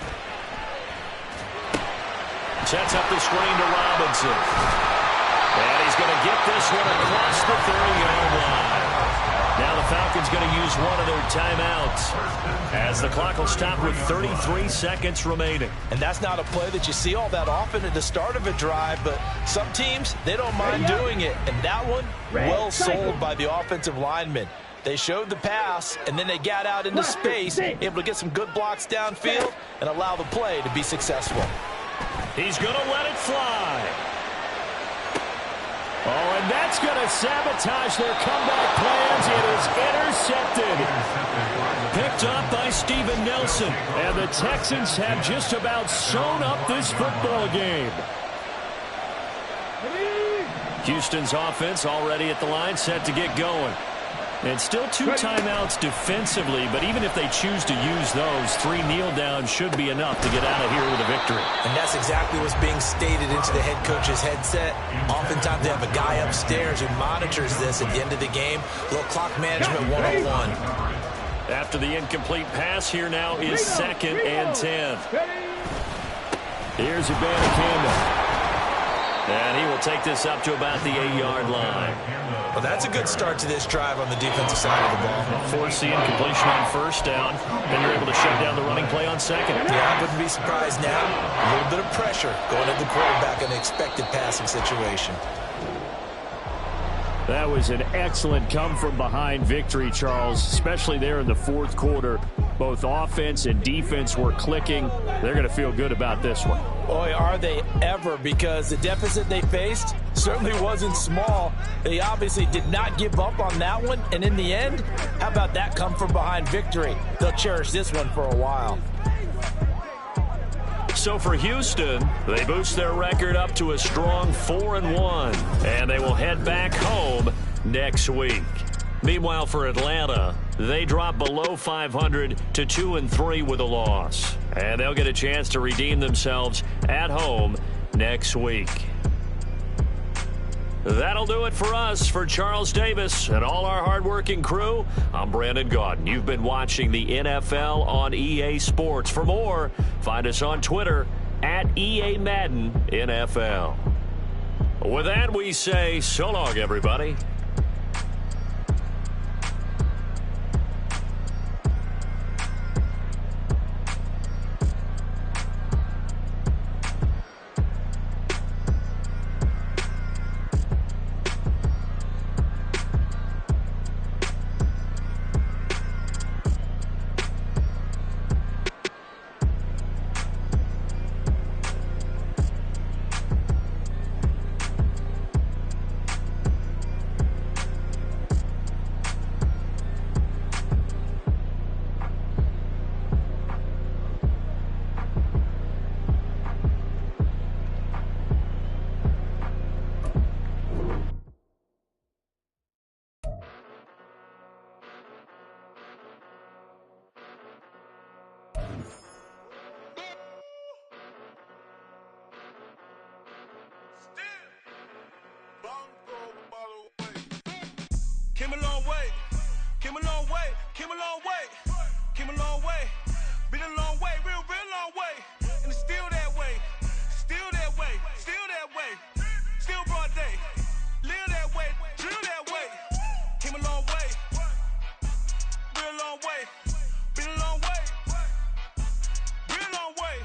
Sets up the screen to Robinson. And he's going to get this one across the 30-yard line. Now the Falcons going to use one of their timeouts as the clock will stop with 33 seconds remaining. And that's not a play that you see all that often at the start of a drive, but some teams, they don't mind doing it. And that one, well sold by the offensive lineman. They showed the pass, and then they got out into space, able to get some good blocks downfield and allow the play to be successful. He's going to let it fly. Oh, and that's going to sabotage their comeback plans. It is intercepted. Picked up by Steven Nelson. And the Texans have just about sewn up this football game. Houston's offense already at the line, set to get going. And still 2 timeouts defensively, but even if they choose to use those, 3 kneel downs should be enough to get out of here with a victory. And that's exactly what's being stated into the head coach's headset. Oftentimes they have a guy upstairs who monitors this at the end of the game. A little clock management 101. After the incomplete pass, here now is 2nd and 10. Here's Abanikanda. And he will take this up to about the 8-yard line. Well, that's a good start to this drive on the defensive side of the ball. Forcing completion on 1st down. Then you're able to shut down the running play on 2nd. Yeah, I wouldn't be surprised now. A little bit of pressure going at the quarterback in an expected passing situation. That was an excellent come-from-behind victory, Charles, especially there in the 4th quarter. Both offense and defense were clicking. They're going to feel good about this one. Boy, are they ever, because the deficit they faced certainly wasn't small. They obviously did not give up on that one, and in the end, how about that come-from-behind victory? They'll cherish this one for a while. So for Houston, they boost their record up to a strong 4-1, and they will head back home next week. Meanwhile, for Atlanta, they drop below 500 to 2-3 with a loss, and they'll get a chance to redeem themselves at home next week. That'll do it for us. For Charles Davis and all our hardworking crew, I'm Brandon Gaudin. You've been watching the NFL on EA Sports. For more, find us on Twitter at EA Madden NFL. With that, we say so long, everybody. Came a long way, came a long way, came a long way, came a long way, been a long way, real long way, and it's still that way, still that way, still that way, still broad day, live that way, drill that way, came a long way, real long way, been a long way, real long way,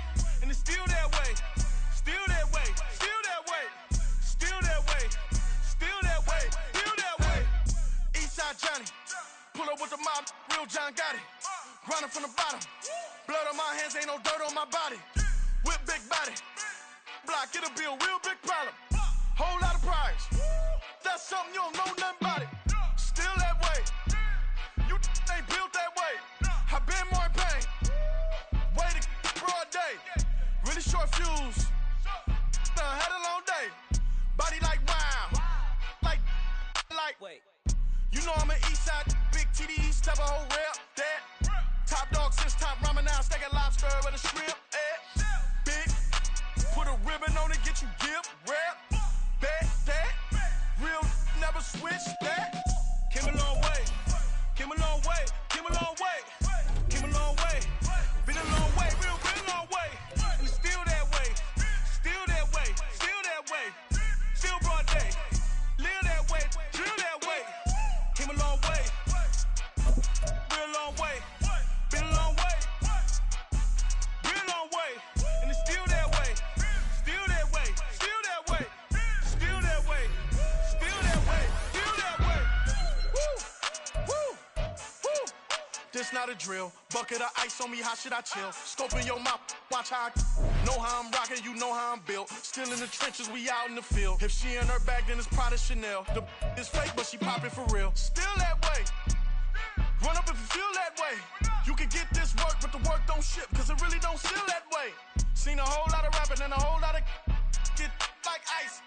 and it's still that way, still that way, still that way, still that way, still that way, still that way. Eastside Johnny, pull up with the mob, real John Gotti, grinding from the bottom, blood on my hands, ain't no dirt on my body, whip big body, block, it'll be a real big problem, whole lot of prize, that's something you don't know nothing about it, still that way, you ain't built that way, I been more in pain, way to broad day, really short fuse, had a long day, body like wow, like, wait. You know I'm an Eastside, big TD, step a whole rep, that. Top dog since top ramen now, steak and lobster with a shrimp, big, put a ribbon on it, get you gift, rep, bet, that. Real never switch, that. Came a long way, came a long way, came a long way, came a long way. Been a long way, real long way. And it's still that way, still that way, still that way. Still broad day, live that way, drill that way. Came a long way, real long way, been a long way, real long way, and it's still that way, still that way, still that way, still that way, still that way, still that way. Woo, woo, woo. This not a drill, bucket of ice on me, how should I chill? Scoping your mouth, watch how I know how I'm rocking, you know how I'm built. Still in the trenches, we out in the field. If she in her bag, then it's Prada Chanel. The is fake, but she poppin' for real. Still that way. Run up if you feel that way. You can get this work, but the work don't ship, cause it really don't feel that way. Seen a whole lot of rapping and a whole lot of get like ice.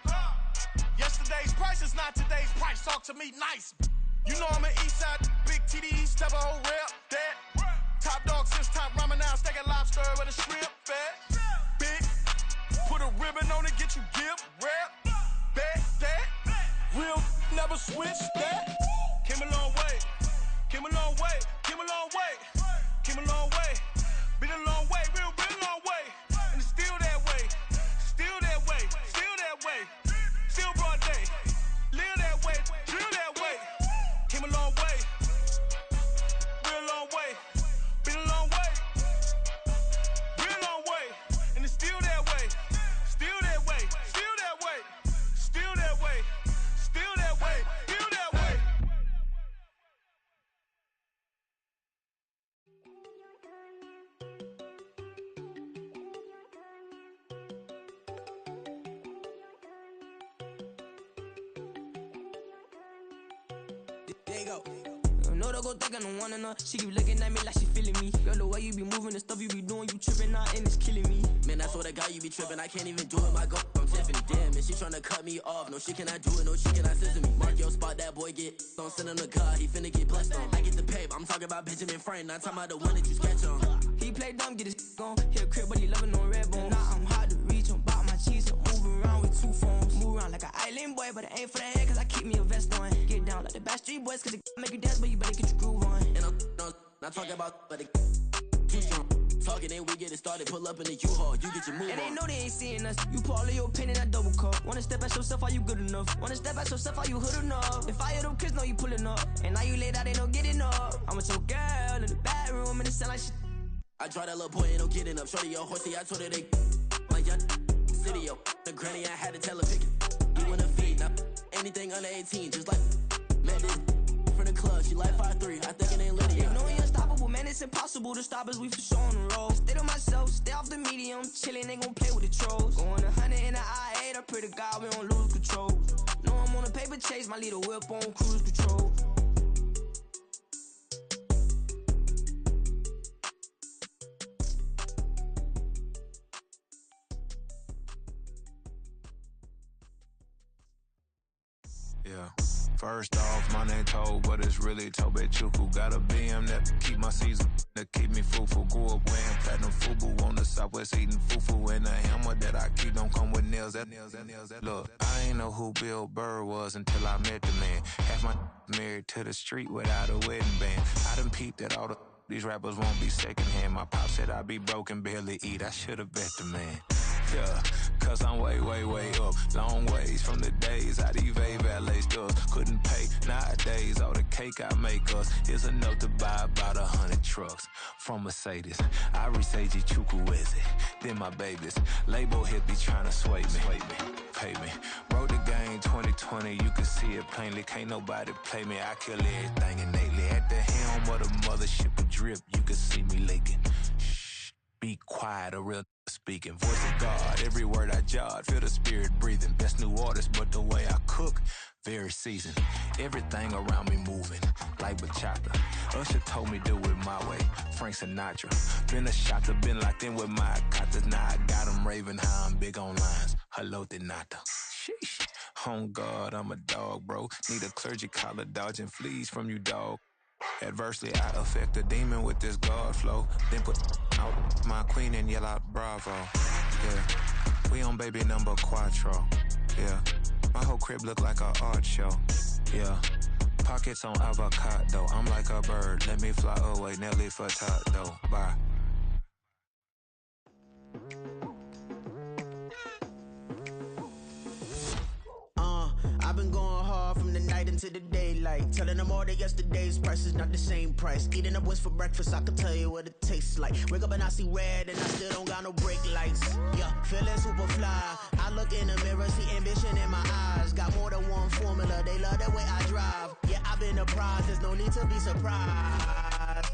Yesterday's price is not today's price. Talk to me nice. You know I'm an east side, big TD, step a whole rep, that. Top dog since top ramen now, stacking lobster with a shrimp fat. Big, put a ribbon on it, get you give, rap, back, that. Real, never switch that. Came a long way, came a long way, came a long way, came a long way. Been a long way, real long way. And it's still that way, still that way, still that way. Still broad day, live that way, drill that way. Came a long way, real long way. Been a long way, real long way. And it's still that way, still that way, still that way, still that way, still that way, still that way. There you go. No, don't go think I don't wanna know. She keep looking at me like she feeling me. Girl, the way you be moving, the stuff you be doing, you tripping out and it's killing me. Man, I swear to God, you be tripping. I can't even do it. My girl from Tiffany. Damn, and she tryna cut me off. No, she cannot do it. No, she cannot scissor me. Mark your spot, that boy get. Don't send him to God. He finna get blessed on. I get the pay. I'm talking about Benjamin Franklin. Not talking about the one that you sketch on. He play dumb, get his on. He a crib, but he loving on red bone. Now I'm hard to reach. I'm about my cheese. I'm moving around with two phones. Move around like an island boy, but it ain't for the head, cause I keep me a vest on. Get down like the Backstreet Boys, cause it make you dance, but you better get your groove on. And I'm not talking about, but it too strong. Talking and we get it started, pull up in the U-Haul, you get your move on. And they know they ain't seeing us. You pull all of your pen in that double cup. Wanna step at yourself, are you good enough? Wanna step at yourself, are you hood enough? If I hear them kids, know you pulling up. And now you laid out, they don't getting up. I'm with your girl in the bedroom, and it sound like shit. I draw that little boy, ain't no getting up. Shorty your horsey, I told her they like young city, yo. The granny, I had to tell her pick it. You wanna feed, now anything under 18, just like met this from the club. She like 5'3", I think it ain't Lydia. You know we unstoppable, man, it's impossible to stop us. We for sure on the road. Stay to myself, stay off the medium, chillin', ain't gon' play with the trolls. Going 100 in the I-8, I pray to God we don't lose control. Know I'm on a paper chase, my leader whip on cruise control. Yeah. First off, my name Toad, but it's really Tobe Chuku. Got a BM that keep my season, that keep me fruitful. Grew up wearing platinum FUBU on the Southwest, eating fufu. And a hammer that I keep don't come with nails. Look, I ain't know who Bill Burr was until I met the man. Half my married to the street without a wedding band. I done peeped that all these rappers won't be secondhand. My pop said I'd be broken, barely eat. I should've bet the man. Yeah, cause I'm way up, long ways from the days I eBay valet stores. Couldn't pay nowadays, all the cake I make us is enough to buy about 100 trucks from Mercedes. I resage Chukwueze, then my babies. Label hit be trying to sway me, pay me. Wrote the game 2020, you can see it plainly. Can't nobody play me, I kill everything innately. At the helm of the mothership with drip, you can see me leaking. Shh, be quiet, a real speaking. Voice of God, every word I jot, feel the spirit breathing. Best new artist, but the way I cook, very seasoned. Everything around me moving, like bachata. Usher told me do it my way, Frank Sinatra. Been a shotter, been locked in with my katas. Now I got them raving how I'm big on lines. Hello, Denata. Sheesh. On God, I'm a dog, bro. Need a clergy collar, dodging fleas from you, dog. Adversely, I affect a demon with this God flow. Then put out my queen and yell out bravo. Yeah, we on baby number quattro. Yeah, my whole crib look like a art show. Yeah, pockets on avocado. I'm like a bird, let me fly away. Nelly Furtado, bye. I've been going hard from the night into the daylight, telling them all that yesterday's price is not the same price. Eating up what's for breakfast, I can tell you what it tastes like. Wake up and I see red and I still don't got no brake lights. Yeah, feeling super fly. I look in the mirror, see ambition in my eyes. Got more than one formula, they love the way I drive. Yeah, I've been a prize, there's no need to be surprised.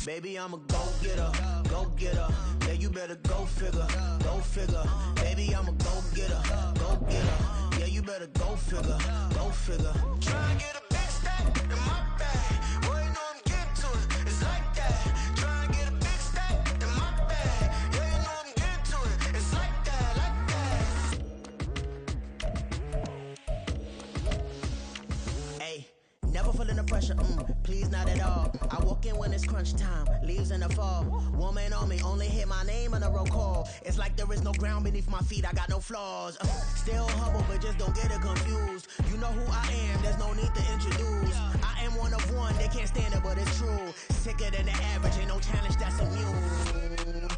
Baby, I'm a go-getter, go-getter. Yeah, you better go figure, go figure. Baby, I'm a go-getter, go-getter. Yeah, you better go figure, go figure. Try and get a big stack in my bag. Boy, you know I'm getting to it, it's like that. Try and get a big stack in my bag. Yeah, you know I'm getting to it, it's like that, like that. I walk in when it's crunch time, leaves in the fall. Woman on me, only hit my name on a roll call. It's like there is no ground beneath my feet, I got no flaws. Still humble, but just don't get it confused. You know who I am, there's no need to introduce. I am one of one, they can't stand it, but it's true. Sicker than the average, ain't no challenge that's immune.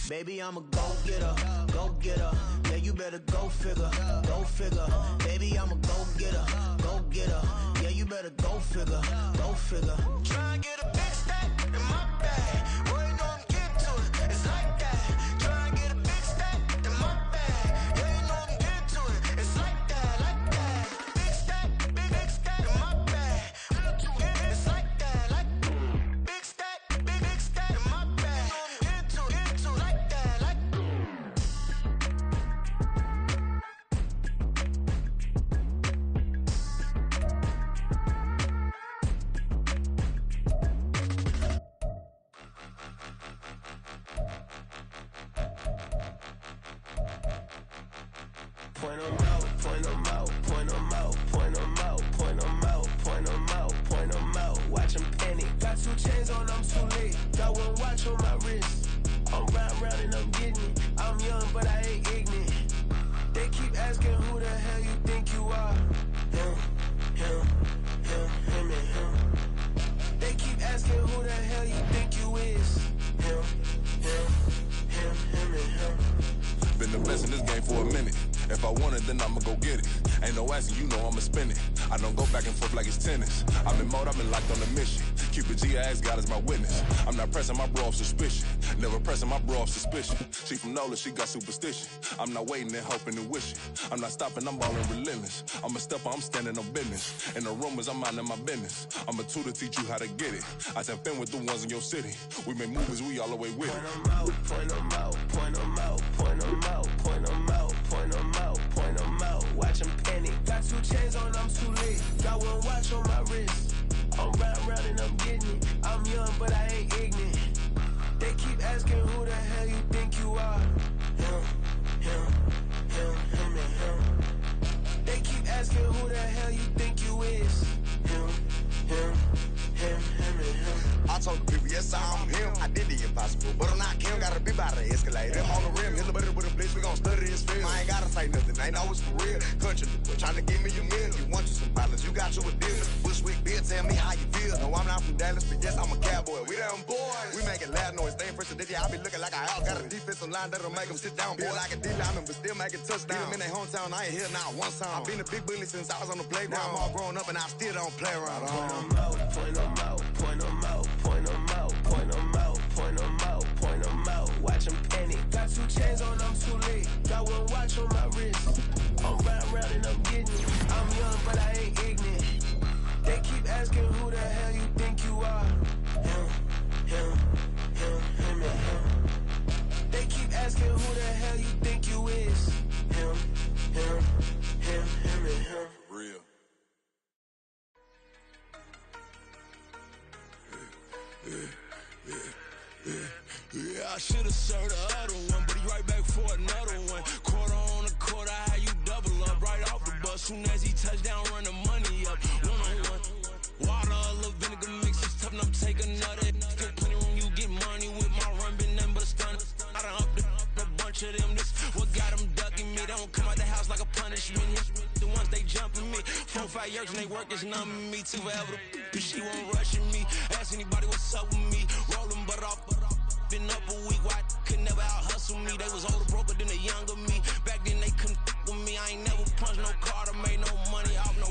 Baby, I'm a go-getter, go-getter. Yeah, you better go figure, go figure. Baby, I'm a go-getter, go-getter. Yeah, you better go figure, go figure. Try and get a big stack in my bag. Boy, you know I'm getting to it, it's like that. Try and get a big stack in my bag. Yeah, you know I'm getting to it, it's like that, like that. Big stack, big stack in my bag. It's like that, like big stack in my bag. You know I'm getting to it, like that, like. Point 'em out, point 'em out, point 'em out, point 'em out, point 'em out, point 'em out, point 'em out. Watch 'em panic. Got 2 chains on, I'm too late. Got 1 watch on my wrist. I'm round and I'm getting it. I'm young, but I ain't ignorant. They keep asking who the hell you think you are. Him and him. They keep asking who the hell you think you is. Him and him. Been the best in this game for a minute. If I want it, then I'ma go get it. Ain't no asking, you know I'ma spin it. I don't go back and forth like it's tennis. I'm in mode, I've been locked on a mission. Keep it G, I ask God as my witness. I'm not pressing my bro off suspicion. Never pressing my bro off suspicion. She from NOLA, she got superstition. I'm not waiting and hoping and wishing. I'm not stopping, I'm balling relentless. I'm a stepper, I'm standing on business. In the rumors, I'm minding my business. I'm a tutor, teach you how to get it. I tap in with the ones in your city. We make movies, we all the way with it. Point 'em out, point 'em out, point 'em out, point 'em out, point 'em out, point 'em out, point 'em out. Watch 'em panic. Got 2 chains on, I'm too late. Got 1 watch on my wrist. I'm round and I'm getting it. I'm young, but I ain't ignorant. They keep asking who the hell you think you are. Him and him. They keep asking who the hell you think you is. Him and him. I told the people, yes, I'm him. I did the impossible, but I'm not Kim. Gotta be by the escalator. On the rim, hit the butter with a blitz. We gon' study this film. I ain't gotta say nothing. Ain't know it's for real. Country, trying to give me a meal. You want you some violence, you got you a deal. Bushwick Bill, tell me how you feel. No, I'm not from Dallas, but yes, I'm a cowboy. We them boys. We making loud noise. Staying fresh to this year. I be looking like a house. Got a defensive line that'll make them sit down. Feel like a D lineman, but still making touchdowns. Them in their hometown, I ain't here now one time. I've been a big bully since I was on the playground. I'm all grown up and I still don't play around. Point 'em out, point 'em out, point 'em out, point 'em out, point 'em out, point 'em out, point 'em out. Watch 'em panic. Got 2 chains on, I'm too late. Got 1 watch on my wrist. I'm round and I'm getting it. I'm young, but I ain't ignorant. They keep asking who the hell you think you are. Him and him. They keep asking who the hell you think you is. Him and him. Real. Yeah, I should've served the other one, but he right back for another one. Quarter on a quarter, how you double up right off the bus. Soon as he touch down, run the money up. 1-on-1. Water, a little vinegar mix, it's tough enough to take another. Still plenty room, you get money with my run, been nothing but a stun. I done up a bunch of them, this what got them ducking me. They don't come out the house like a punishment. The ones they jumping me. 4-5 years and they work is numbing me. Too forever, the she won't rushing me. Ask anybody what's up with me. Rolling butt off. Been up a week, why could never out hustle me? They was older, broker than the younger me. Back then they couldn't with me. I ain't never punched no card or made no money off no.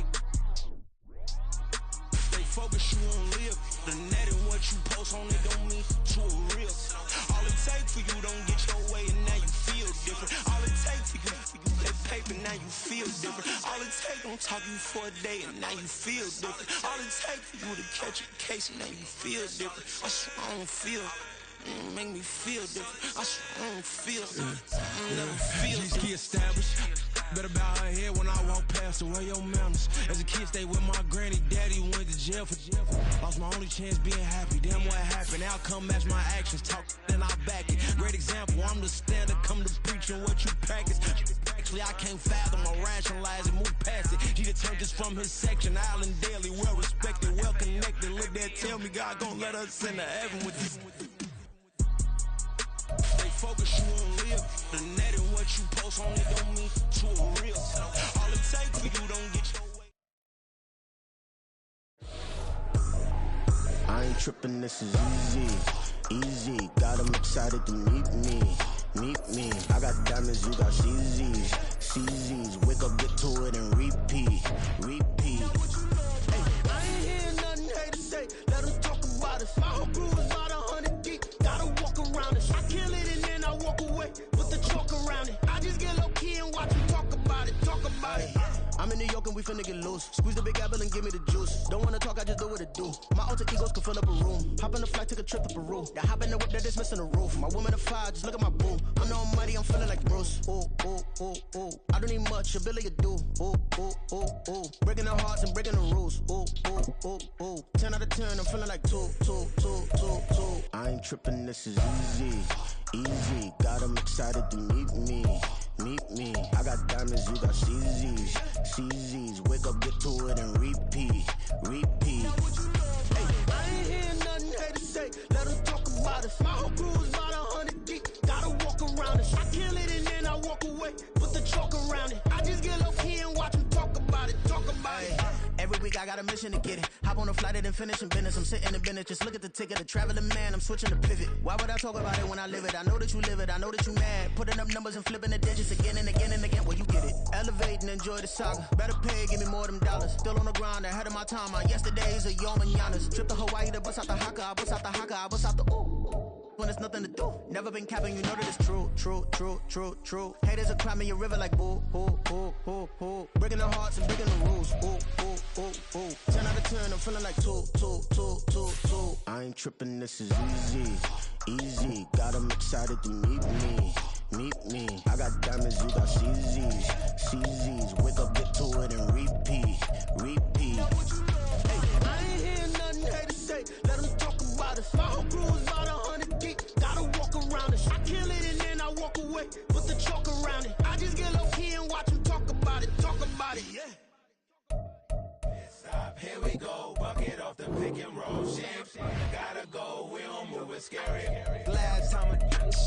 They focus you on live. The net and what you post on it don't mean to a real. All it take for you don't get your way and now you feel different. All it take for you that paper now you feel different. All it take don't talk you for a day and now you feel different. All it take for you to catch a case and now you feel different. I swear I don't feel. Make me feel different. I swear I don't feel. I never feel. G-ski established. Better bow her head when I walk past her. Where your manners? As a kid, stayed with my granny. Daddy went to jail for jail. Lost my only chance being happy. Damn, what happened? Outcome match my actions. Talk, then I back it. Great example. I'm the standard. Come to preaching what you practice. Actually, I can't fathom or rationalize and move past it. He turned this from his section, Island Daily, well respected, well connected. Look there, tell me God gon' let us into heaven with this. Stay focused, you won't live. The net and what you post on it don't mean to a real. All it takes for you don't get your way. I ain't tripping, this is easy, easy. Got them excited to meet me. I got diamonds, you got CZs. Wake up, get to it, and repeat. Hey, I ain't hear nothing haters say. Let them talk about us. My whole crew is about 100 deep. Gotta walk around it. I kill it and then I walk away with the chalk around it. I just get low key and watch them talk about it. I'm in New York and we finna get loose. Squeeze the big apple and give me the juice. Don't wanna talk, I just do what it do. My alter egos can fill up a room. Hop on the flight, take a trip to Peru. That hop in the whip that is missing the roof. My woman a fire, just look at my boo. I'm the almighty, I'm feeling like Bruce. Ooh. I don't need much, ability to do. Ooh. Breaking the hearts and breaking the rules. Ooh. 10 out of 10, I'm feeling like 2. I ain't tripping, this is easy. Got them excited to meet me. I got diamonds, you got CZs. Wake up, get to it, and repeat. Hey, I ain't hear nothing haters say. Let them talk about us. My whole crew is about 100 deep. Gotta walk around it. I kill it and then I walk away with the chalk around it. I just get low key and watch them talk about it. Every week I got a mission to get it. Hop on a flight and finish in business. I'm sitting in business, just look at the ticket. A traveling man, I'm switching to pivot. Why would I talk about it when I live it? I know that you live it, I know that you mad. Putting up numbers and flipping the digits again and again and again. Well, you get it. Elevate and enjoy the saga. Better pay, give me more of them dollars. Still on the grind, ahead of my time. My yesterday's a yo mananas. Trip to Hawaii to bust out the haka. I bust out the haka, I bust out the ooh. When there's nothing to do. Never been capping, you know that it's true. Haters are climbing your river like boo. Breaking the hearts and breaking the rules. Ooh. 10 out of 10, I'm feeling like 2. I ain't tripping, this is easy. Got them excited to meet me. I got diamonds, you got CZs. Wake up, get to it, and repeat. Hey, I ain't hear nothing haters say. Let them talk about us. My whole crew is about 100 deep. Gotta walk around it. I kill it and then I walk away with the chalk around it. I just get low key and watch them talk about it. Yeah. Stop, here we go. Bucket off the pick and roll. Shit, gotta go. We don't move it scary. Last time a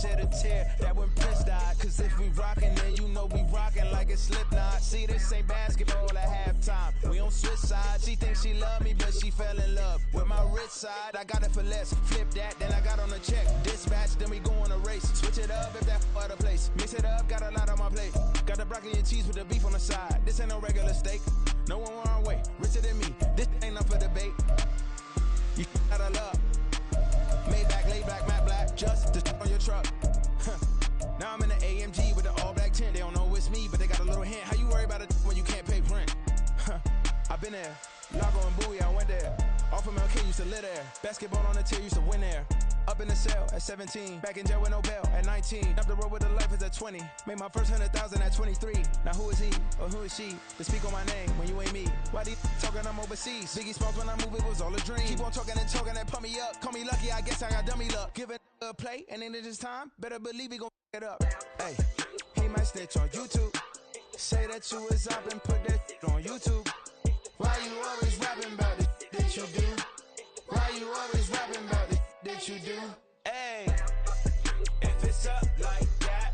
shed a tear, that when Prince died. Cause if we rockin', then you know we rockin' like a Slipknot. See, this ain't basketball at halftime. We on switch sides. She thinks she love me, but she fell in love with my rich side. I got it for less. Flip that, then I got on a check. Dispatch, then we go on a race. Switch it up if that other place. Mix it up, got a lot on my plate. Got the broccoli and cheese with the beef on the side. This ain't no regular steak. No one wrong way, richer than me. This ain't up for debate. You gotta love. Maybach, laid back, matte black, just to on your truck. Now I'm in the AMG with the all black tint. They don't know it's me, but they got a little hint. How you worry about it when you can't pay rent? I've been there. Lago and Bowie, I went there. Off of MLK, used to live there. Basketball on the tier, used to win there. Up in the cell at 17. Back in jail with no bail at 19. Up the road with a life is at 20. Made my first 100,000 at 23. Now who is he or who is she to speak on my name when you ain't me? Why these talking I'm overseas? Biggie Smalls when I move it was all a dream. Keep on talking and pump me up. Call me lucky, I guess I got dummy luck. Give it a play and then this time, better believe he gon' it up. Hey, he might snitch on YouTube. Say that you was up and put that on YouTube. Why you always rapping about it that you do? Why you always rapping about it that you do? Hey, if it's up like that,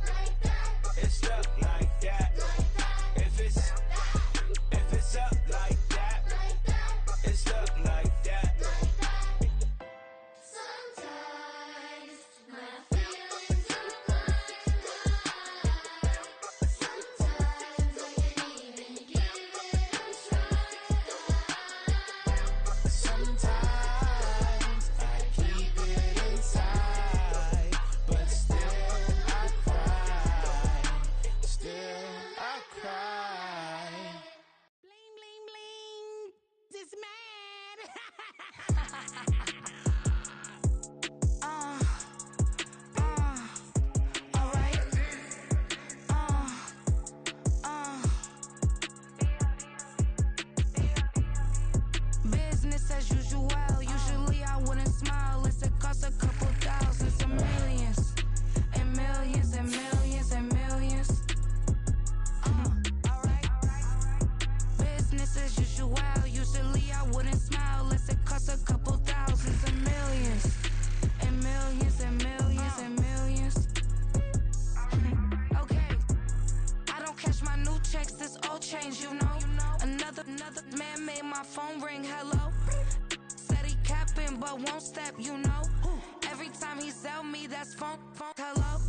it's up like that. If it's up like that, it's up like that. Sometimes my feelings are sometimes I can't even give it a try. Sometimes I keep it inside. Hello? Said he capping, but won't step, you know. Every time he sell me, that's funk. Hello?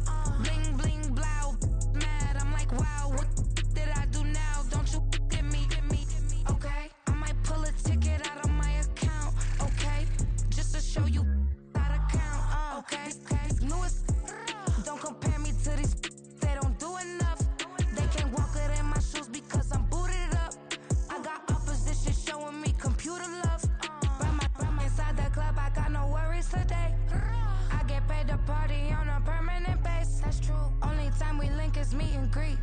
Bling, bling, blow. Mad, I'm like, wow, what did I do now? Don't you get me, okay? I might pull a ticket out of my account, okay? Just to show you how to count, okay? Newest, don't compare me to these, they don't do enough. They can't walk it in my shoes because I'm booted up. I got opposition showing me computer love. Run inside the club, I got no worries today. I get paid to party on a permanent base. That's true. Only time we link is meet and greet.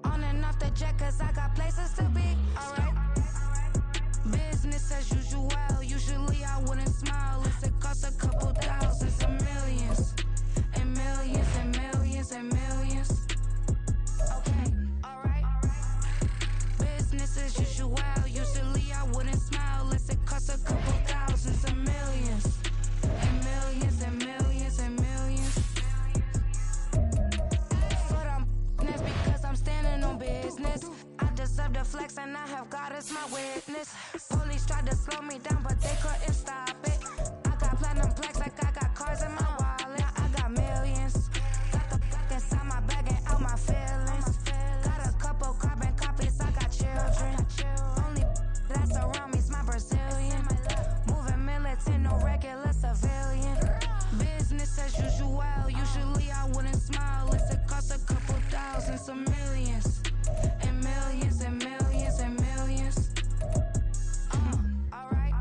On and off the jet, cause I got places to be. Alright. Business as usual. Usually I wouldn't smile if it cost a couple thousands and millions. And millions and millions and millions. Okay, alright. Business as usual. Usually I wouldn't smile unless it cost a couple thousands and millions. And millions and millions and millions. But I'm because I'm standing on business. I deserve the flex and I have God as my witness. Police tried to slow me down but they couldn't stop it. I got platinum plaques like I got cars in my wallet. I got millions. Got the fuck inside my bag and out my feelings. Got a couple carbon copies, I got children. Only that's around me's my Brazilian. Moving militant, no regular civilian. Business as usual. Usually I wouldn't smile unless it cost a couple thousands of millions. And millions and millions and millions. Alright.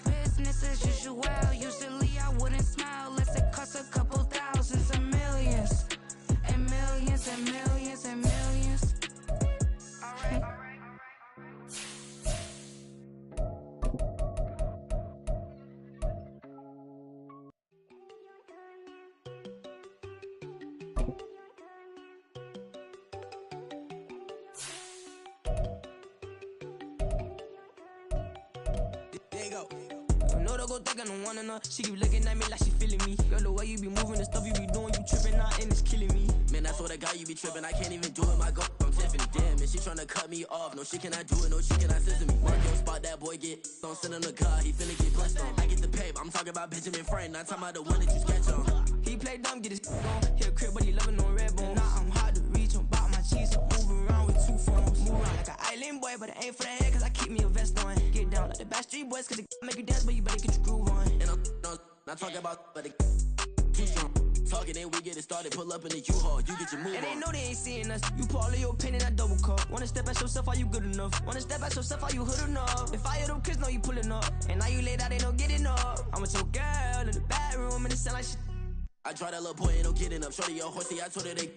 Business as usual. Usually I wouldn't smile unless it cost a couple thousands of millions. And millions and millions and millions. Alright. There you go. You know they go think I don't wanna know. She keep looking at me like she feeling me. Girl, the way you be moving, the stuff you be doing, you tripping out and it's killing me. Man, that's what I got, you be tripping. I can't even do it, my go. I'm Tiffany, damn, and she tryna cut me off. No, she cannot do it, no, she cannot scissor me. Mark your spot, that boy get. Don't send him the car, he finna get blessed on. I get the paper, I'm talking about Benjamin Frank, not talking about the one that you sketch on. He play dumb, get his on. He a crib, but he loving on red bone. Now I'm hard to reach, I'm bout my cheese, I'm moving around with two phones. Move around like an island boy, but it ain't for the head, cause I keep me a vest on. Get down like the Backstreet Boys, cause it make you dance, but you better get your groove on. And I'm not talking about, but it too strong. Talking and we get it started, pull up in the U-Haul, you get your move on. And they know they ain't seeing us, you pull all of your pen in that double cup. Wanna step at yourself, are you good enough? Wanna step at yourself, are you hood enough? If I hear them kids, know you pulling up. And now you laid out, they don't get enough. I'm with your girl in the bedroom, and it sound like shit. I draw that little boy, ain't no getting up. Shorty, your horsey, I told her they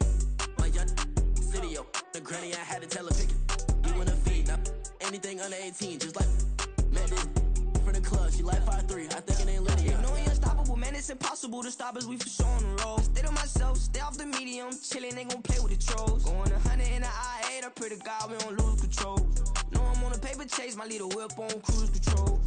my young city, yo. The granny, I had to tell her pick it. You in the feed, now anything under 18, just like man, this from the club, she like 5'3", I think it ain't Lydia. You know we unstoppable, man, it's impossible to stop us, we for sure on the road. Stay to myself, stay off the medium, chillin', they gon' play with the trolls. Going 100 in the I-8, I pray to God we don't lose control. Know I'm on a paper chase, my little whip on cruise control.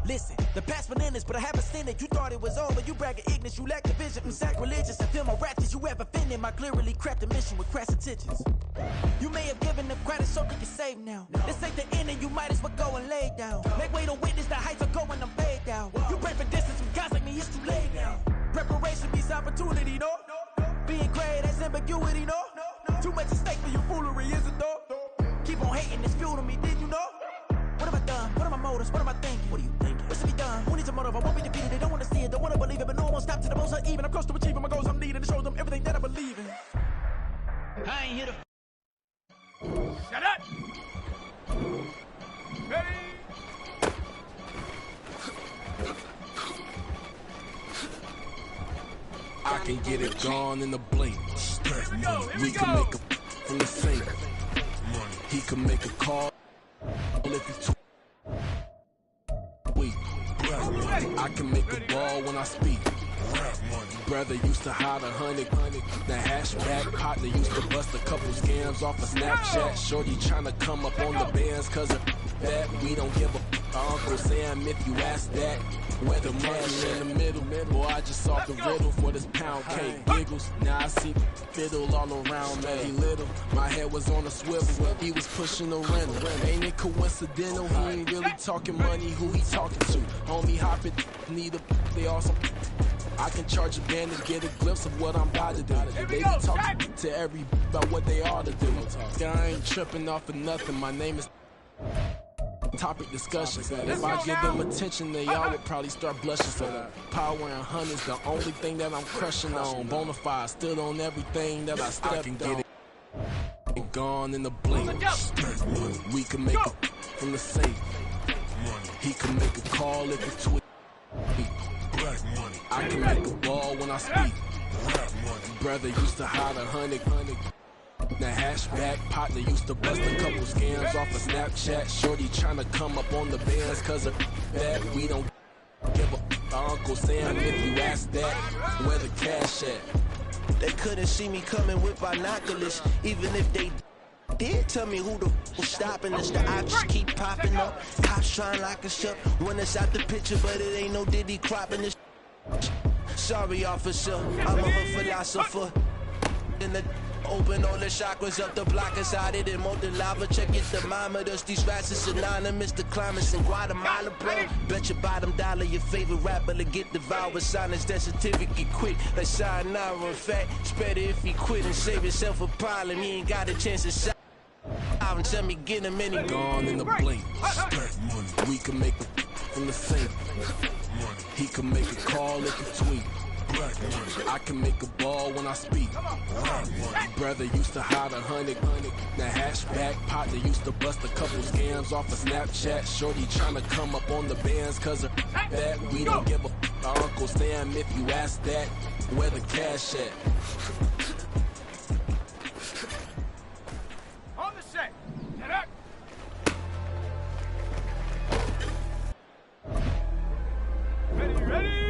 Listen, the past bananas, but I haven't seen it. You thought it was over, you bragging ignorance, you lack the vision. I'm sacrilegious, I feel my raptors, you ever offended my clearly crafted mission with crass intentions. You may have given them credit so they can save now. This ain't the end and you might as well go and lay down. Make way to witness the heights are going, I'm paid down. You pray for distance from guys like me, it's too late now. Preparation beats opportunity, no? Being great, that's ambiguity, no? Too much at stake for your foolery, is it though? Keep on hating, it's fuel to me, did you know? What have I done? What are my motives? What am I thinking? What are you thinking? What's to be done? Who needs a motive? I won't be defeated. They don't want to see it, don't want to believe it, but no one won't stop to the most uneven. I'm close to achieving my goals. I'm needing to show them everything that I believe in. I ain't here to. Shut up! Ready? I can get it gone in a blink. We can make a from the sink. He can make a call if he's too weak. I can make a ball when I speak. Brother used to hide 100. The hashback partner used to bust a couple scams off of Snapchat. Shorty tryna come up on the bands cause of that. We don't give a Uncle Sam if you ask that. Where the money in the middle. Boy, I just solved the riddle for this pound cake. Giggles, now I see fiddle all around me. He little, my head was on a swivel. He was pushing the rental. Ain't it coincidental? He ain't really talking money. Who he talking to? Homie hopping, need a, they awesome. I can charge a band and get a glimpse of what I'm about to do. They be talking to every about what they ought to do. I ain't tripping off of nothing. My name is topic discussion. If I give them attention, they all would probably start blushing. So power and hundreds, the only thing that I'm crushing on. Bonafide, stood on everything that I stepped on. And gone in the blink. We can make it from the safe. He can make a call if it's tweet. I can make a ball when I speak. Brother used to hide 100. The hashback partner used to bust a couple scams off of Snapchat. Shorty tryna come up on the bands cause of that. We don't give a Uncle Sam if you ask that. Where the cash at? They couldn't see me coming with binoculars, even if they did tell me who the was stopping us. The options keep popping up. Cops trying to lock us up. When it's out the picture, but it ain't no Diddy cropping this. Sorry, officer, I'm a hood philosopher. In the open all the chakras up the block inside it and molten lava. Check your thermometers. These rats is synonymous to climates in Guatemala, bro. Bet your bottom dollar your favorite rapper to get devoured. Sign his death certificate quick. Like sayonara. In fact, it's better if he quit and save himself a problem. He ain't got a chance to shine. Tell me get him any gone in the blink. We can make it from the safe. He can make a call if you tweet. I can make a ball when I speak. Brother used to hide 100. The hashback partner used to bust a couple scams off of Snapchat. Shorty tryna come up on the bands cause of that. We don't give a Uncle Sam if you ask that. Where the cash at? On the set. Get up. Ready.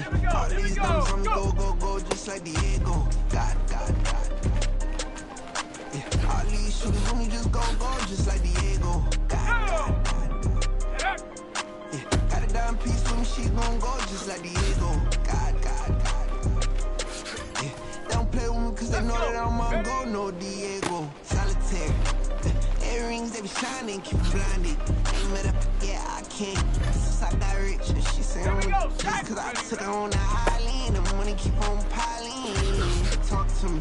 Yeah. All these numbers on me go, go, go, just like Diego. God. Yeah. All these shooters on me just go, go, just like Diego. God. Yeah. Got a dime piece with me, she gon' go just like Diego. God. Yeah. They don't play with me cause they know that I'm on go, no Diego. Solitaire. Earrings, they be shining, keep me blinded. Ain't met up, yeah, I can't. Since I got rich, and she say I'm rich. Just cause I took her on the island, the money keep on piling. Talk to me.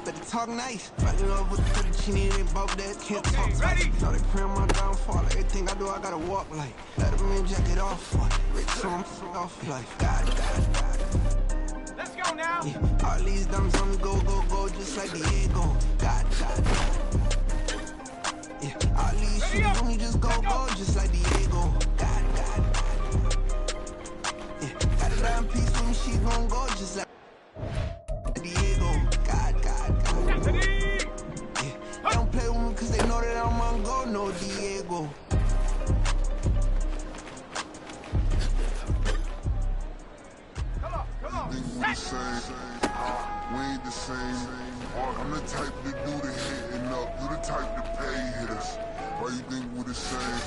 Better talk nice. Riding up with the fettuccine, they both that can't talk tight. Know they pray on my downfall. Everything I do, I gotta walk like. Let them in, jack it off. Rich, so I'm off life. God. Let's go now. Yeah. All these dummies on me go, go, go, just like Diego. God. Yeah. All these shooters on me just go, go, just like Diego. God. Yeah. Got a dime piece with me, she gon' go just like Diego. God. Yeah. They don't play with me cause they know that I'm on go, no Diego. We the same, we ain't the same. I'm the type to do the hitting up, you the type to pay hitters. Why you think we the same?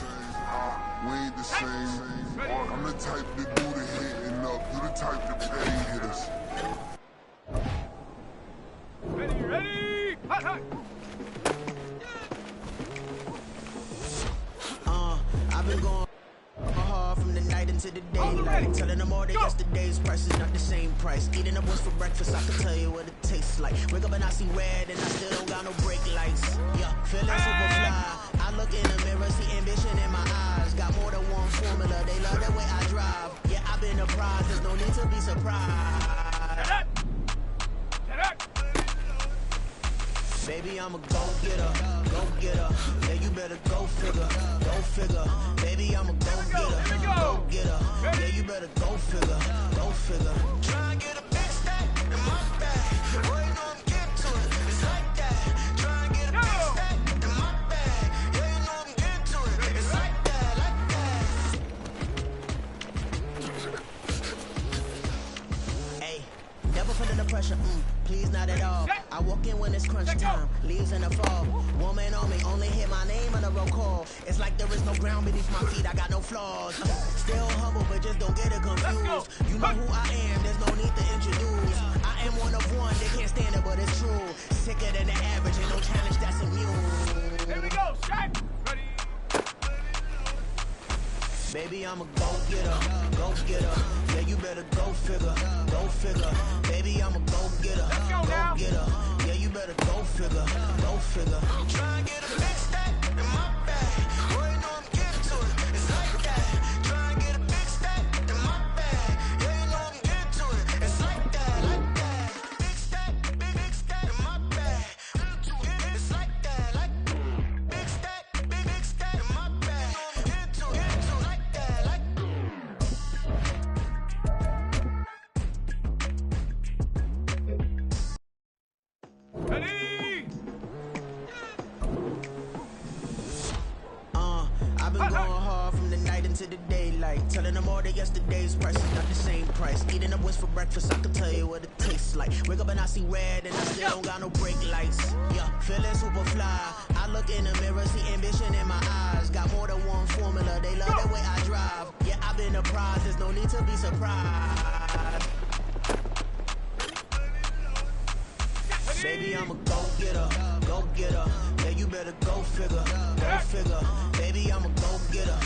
We ain't the same. I'm the type to do the hitting up, you the type to pay hitters. Ready? Hot. I've been going hard from the night into the daylight. Telling them all that yesterday's price is not the same price. Eating up what's for breakfast, I can tell you what it tastes like. Wake up and I see red and I still don't got no brake lights. Yeah, feeling super fly. I look in the mirror, see ambition in my eyes. Got more than one formula, they love the way I drive. Yeah, I've been a prize, there's no need to be surprised. Baby, I'm a go-getter. Yeah, you better go figure. Baby, I'm a go-getter. Yeah, you better go figure. Try and get a big stack in my bag. Boy, you know I'm getting to it. It's like that. Try and get a big stack in my bag. Yeah, you know I'm getting to it. It's like that, Hey, never feeling the pressure. Please, not at all. I walk in when it's crunch time, leaves in the fall. Woman on me, only hit my name on a roll call. It's like there is no ground beneath my feet, I got no flaws. Still humble, but just don't get it confused. You know who I am, there's no need to introduce. I am one of one, they can't stand it, but it's true. Sicker than the average, ain't no challenge that's immune. Here we go, Shaq. Ready? Baby, I'm a go-getter. Yeah, you better go figure. Baby, I'm a go-getter. Yeah, you better go figure. Try and get a big stack in my bag. Boy, you know I'm getting to it. It's like that. Try and get a big stack in my bag. Yeah, you know I'm getting to it. It's like that. Big stack in my bag. It's like that. Big stack in my bag. I'm getting to it. Like that. Ready? I've been going hard from the night into the daylight. Telling them all that yesterday's price is not the same price. Eating up what's for breakfast, I can tell you what it tastes like. Wake up and I see red and I still don't got no brake lights. Yeah, feeling super fly. I look in the mirror, see ambition in my eyes. Got more than one formula, they love the way I drive. Yeah, I've been a prize, there's no need to be surprised. Baby, I'm a go-getter. Yeah, you better go figure. Baby, I'm a go-getter.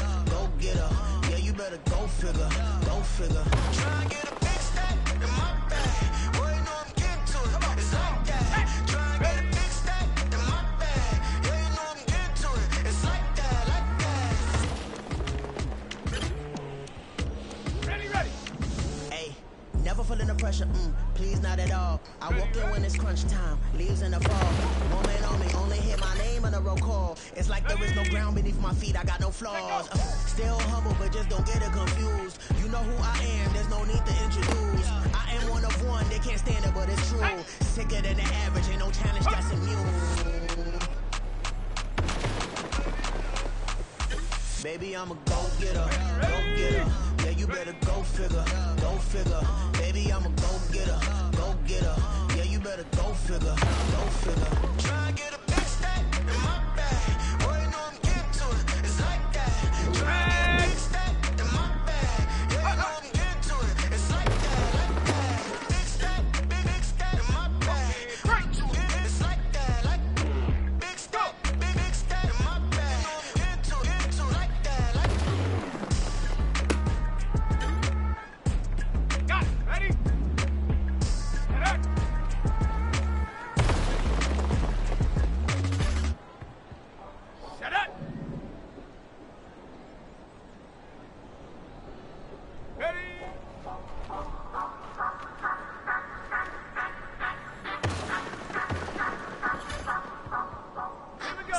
Yeah, you better go figure. Try and get a big stack in my bag. Boy, you know I'm getting to it. It's like that. Try and get a big stack in my bag. Yeah, you know I'm getting to it. It's like that. Ready. Hey, never feeling the pressure. Please, not at all. I walk in when it's crunch time, leaves in the fall. Woman on me, only hit my name on a roll call. It's like there is no ground beneath my feet, I got no flaws. Still humble, but just don't get it confused. You know who I am, there's no need to introduce. I am one of one, they can't stand it, but it's true. Sicker than the average, ain't no challenge that's immune. Baby, I'm a go-getter. Yeah, you you better go figure, go figure. Baby, I'm a go-getter, go-getter. Yeah, you better go figure, go figure. Try and get a big stack in my bag. Boy, you know I'm getting to it. It's like that. Try and get a big stack in my bag. Yeah, you know I'm getting to it. It's like that, like that. Big stack, big stack in my bag. It's like that, like big stack, big stack in my bag. Into it, like that, like that. Got it. Ready? Get up. Shut up. Ready?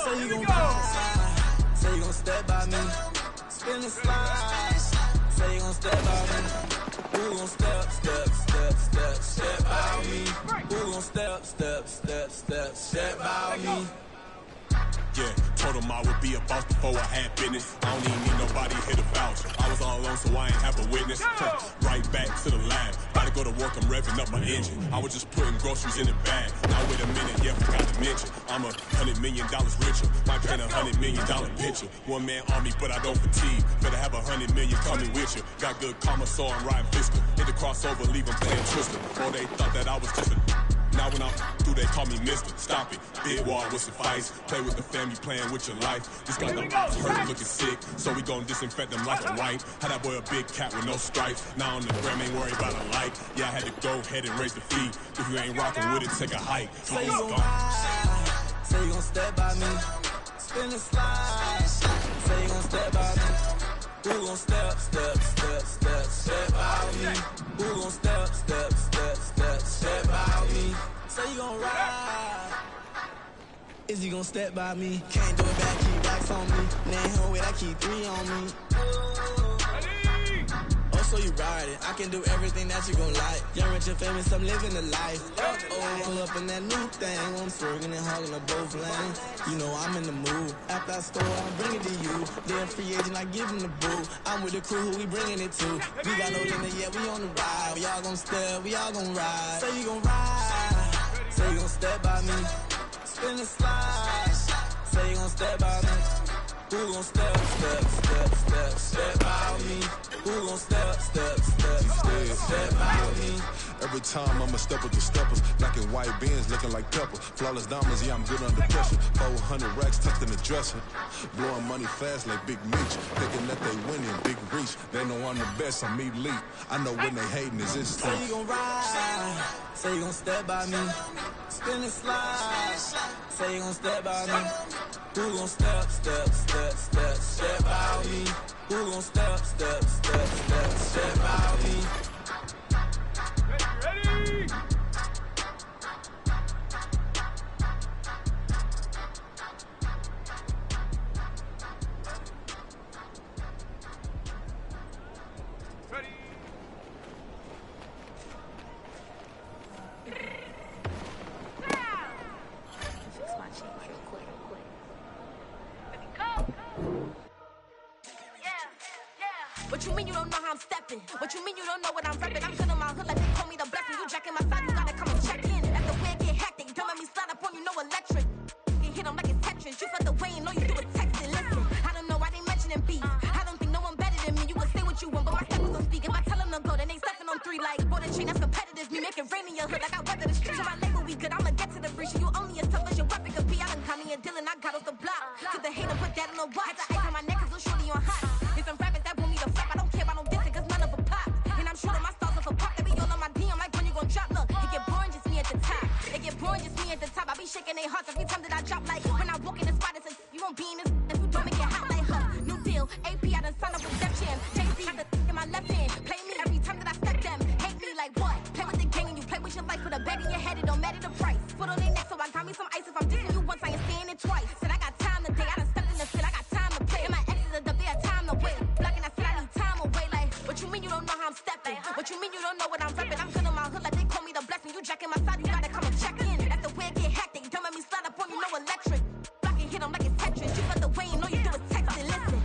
Say you gon' ride, say you gon' step by me, spin and slide. Say you gon' step by me, who gon' step by me? Who gon' step by me? Yeah, told him I would be a boss before I had business. I don't even need nobody here to vouch. I was all alone, so I ain't have a witness. Right back to the lab. Gotta go to work, I'm revving up my engine. I was just putting groceries in the bag. Now wait a minute, yeah, forgot to mention. I'm $100 million richer. Might paint $100 million picture. One man army, but I don't fatigue. Better have 100 million coming with you. Got good karma, so I'm riding fiscal. Hit the crossover, leave them playing Twister. Or they thought that I was just a. Now when I'm through, they call me Mister. Stop it. Big wall will suffice. Play with the family, playing with your life. Just got them ops hurt, looking sick. So we gon' disinfect them like a wipe. Had that boy a big cat with no stripes. Now on the gram, ain't worried about a light. Yeah, I had to go ahead and raise the fee. If you ain't rocking with it, take a hike. Say you gon' ride, say you gon' step by me, spin and slide. Say you gon' step by me, who gon' step by me? Who gon' step by me? Say you gon' ride, is he gon' step by me? Can't do it back, keep racks on me. Name him with, I keep 3 on me. So you ride it, I can do everything that you gon' like. Young, rich, and famous, I'm living the life. Pull up in that new thing, I'm swerving and hogging up both lanes. You know I'm in the mood. After I score, I'll bring it to you. Then free agent, I give him the boo. I'm with the crew, who we bringing it to. We got no limit, yeah, we on the ride. We all gon' step, we all gon' ride. Say you gon' ride, say you gon' step by me, spin and slide. Say you gon' step by me. Who gon' step by me? Who gon' step by me? Every time I'ma step with the steppers. Black and white beans looking like pepper. Flawless diamonds, yeah, I'm good under pressure. 400 racks tucked in the dresser. Blowing money fast like Big Meech. Thinking that they winning, big reach. They know I'm the best, I'm elite. I know when they hating is instinct. Say you gon' ride, say you gon' step by me, spin and slide. Say you gon' step by me. Who gon' step by me? Who gon' step by me? Ready? Ready? Fix my cheek real quick. What you mean you don't know how I'm stepping? What you mean you don't know what I'm repping? I'm good in my hood like they call me the blessing. You jacking my side, you gotta come and check in. At the way it get hectic, don't make me slide up on you, no electric. You hit 'em like it's Tetris. You felt the way and know you do it texting. Listen, I don't know why they mentioning beef. I don't think no one better than me. You can say what you want, but my step was on speak. If I tell them to go, then they stepping on 3 like golden chain. That's competitive. Me make it rain in your hood like I weather the streets. My label we good, I'ma get to the breach. You only as tough as your weapon could be. I done Connie and Dylan, I got off the block. To the hater, put that on the watch. The ice on my neck is so shorty on hot. It's some rappers that want me to flop. I don't care about no dissing, cause none of them pop. And I'm shooting my stars off a pop. They be all on my DM like when you gon' drop. Look, it get boring, just me at the top. It get boring, just me at the top. I be shaking their hearts every time that I drop. Like when I walk in the spot, it says you won't be in this if you don't make it hot like her. New deal, AP, I done signed up with Def Jam. Jay-Z got the in my left hand. Play me every time that I step them. Hate me like what? Play with the gang and you play with your life. Put a bag in your head, it don't matter the price. Put on their neck, so I got me some ice. If I'm dissing you once, I ain't saying it twice. Said I got time today, I done stepped in the field, I got time to play. And my exes are up, they had time to wait. Blocking, I said I need time away. Like, what you mean you don't know how I'm stepping? What you mean you don't know what I'm repping? I'm good in my hood like they call me the blessing. You jacking my side, you gotta come and check in. That's the way it get hectic. Don't make me slide up on you, no electric. Blocking, hit 'em like it's Tetris. You felt the way and know you do it texting. Listen.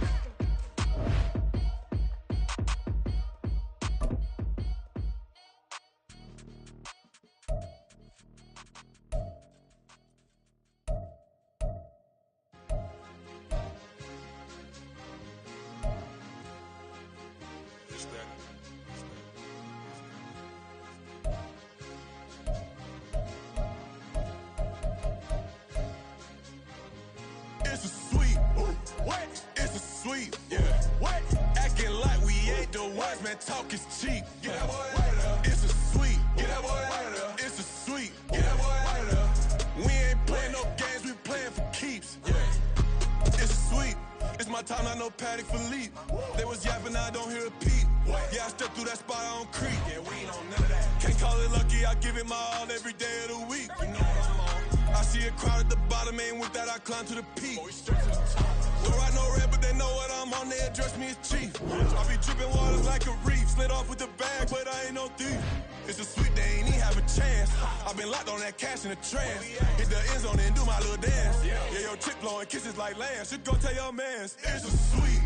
man, talk is cheap. Get that boy out of there. It's a sweep. Get that boy out of there. It's a sweep. Get that boy out of there. We ain't playing no games, we playing for keeps. Yeah. It's a sweep. It's my time, I know Paddock Philippe. They was yapping, I don't hear a peep. Yeah, I stepped through that spot, I don't creep. Yeah, we ain't on none of that. Can't call it lucky, I give it my all every day of the week. You know what I'm on. I see a crowd at the bottom, ain't with that, I climb to the peak. Don't ride no red, but they know what I'm on, they address me as chief. I be dripping waters like a reef, slid off with the bag, but I ain't no thief. It's a sweep, they ain't even have a chance. I been locked on that cash in a trance. Hit the end zone and do my little dance. Yeah, your chick blowing kisses like Lance. Should go tell your mans. It's a sweep.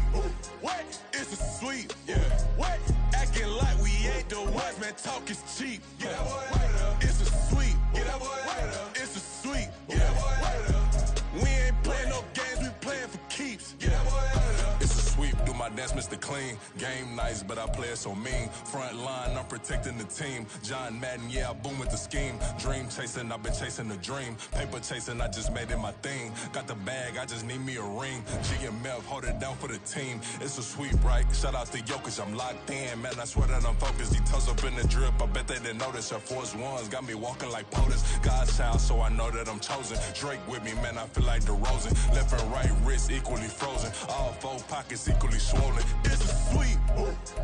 What? It's a sweep. Yeah. What? Acting like we ain't the ones, man. Talk is cheap. Get that boy out of there. It's a sweep. Get that boy out of there. It's a sweep. Get that boy out of there. We ain't playing no games, we playing for keeps. Get that boy out of there. It's a sweep, do my dance, Mr. Clean. Game nice, but I play it so mean. Front line, I'm protecting the team. John Madden, yeah, I boom with the scheme. Dream chasing, I've been chasing the dream. Paper chasing, I just made it my thing. Got the bag, I just need me a ring. G and Mev, hold it down for the team. It's a sweep, right? Shout out to Jokic, I'm locked in. Man, I swear that I'm focused. He toes up in the drip, I bet they didn't notice. Air Force Ones got me walking like POTUS. God's child, so I know that I'm chosen. Drake with me, man, I feel like DeRozan. Left and right wrist equally frozen. All four pockets equally swollen. It's a sweep.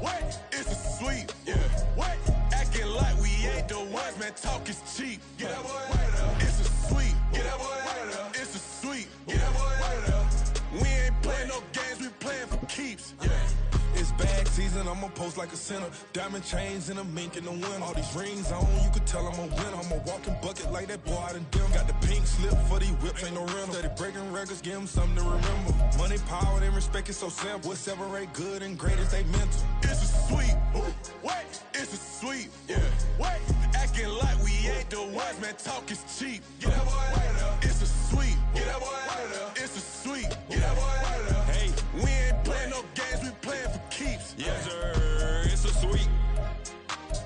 What? It's a sweep. Yeah. What? Acting like we ain't the ones, man. Talk is cheap. Get that boy out of there. It's a sweep. Get that boy out of there. It's a sweep. Get that boy out of there. We ain't playing no games, we playing for keeps. Yeah. It's bag season, I'ma post like a sinner. Diamond chains and a mink in the wind. All these rings on, you could tell I'm a winner. I'm a walking bucket like that boy out in dim. Got the pink slip for these whips, ain't no rental. Steady breaking records, give them something to remember. Money, power, and respect is so simple. What separate good and great is they mental. It's a sweep. What? It's a sweep. Yeah. What? Acting like we ain't the ones, man. Talk is cheap. Get that boy out of there. It's a sweep. Get that boy out of there. It's a sweep. Get that boy out of there. Hey, we ain't playing no games, we playing for keeps. Yes, sir. It's a sweep.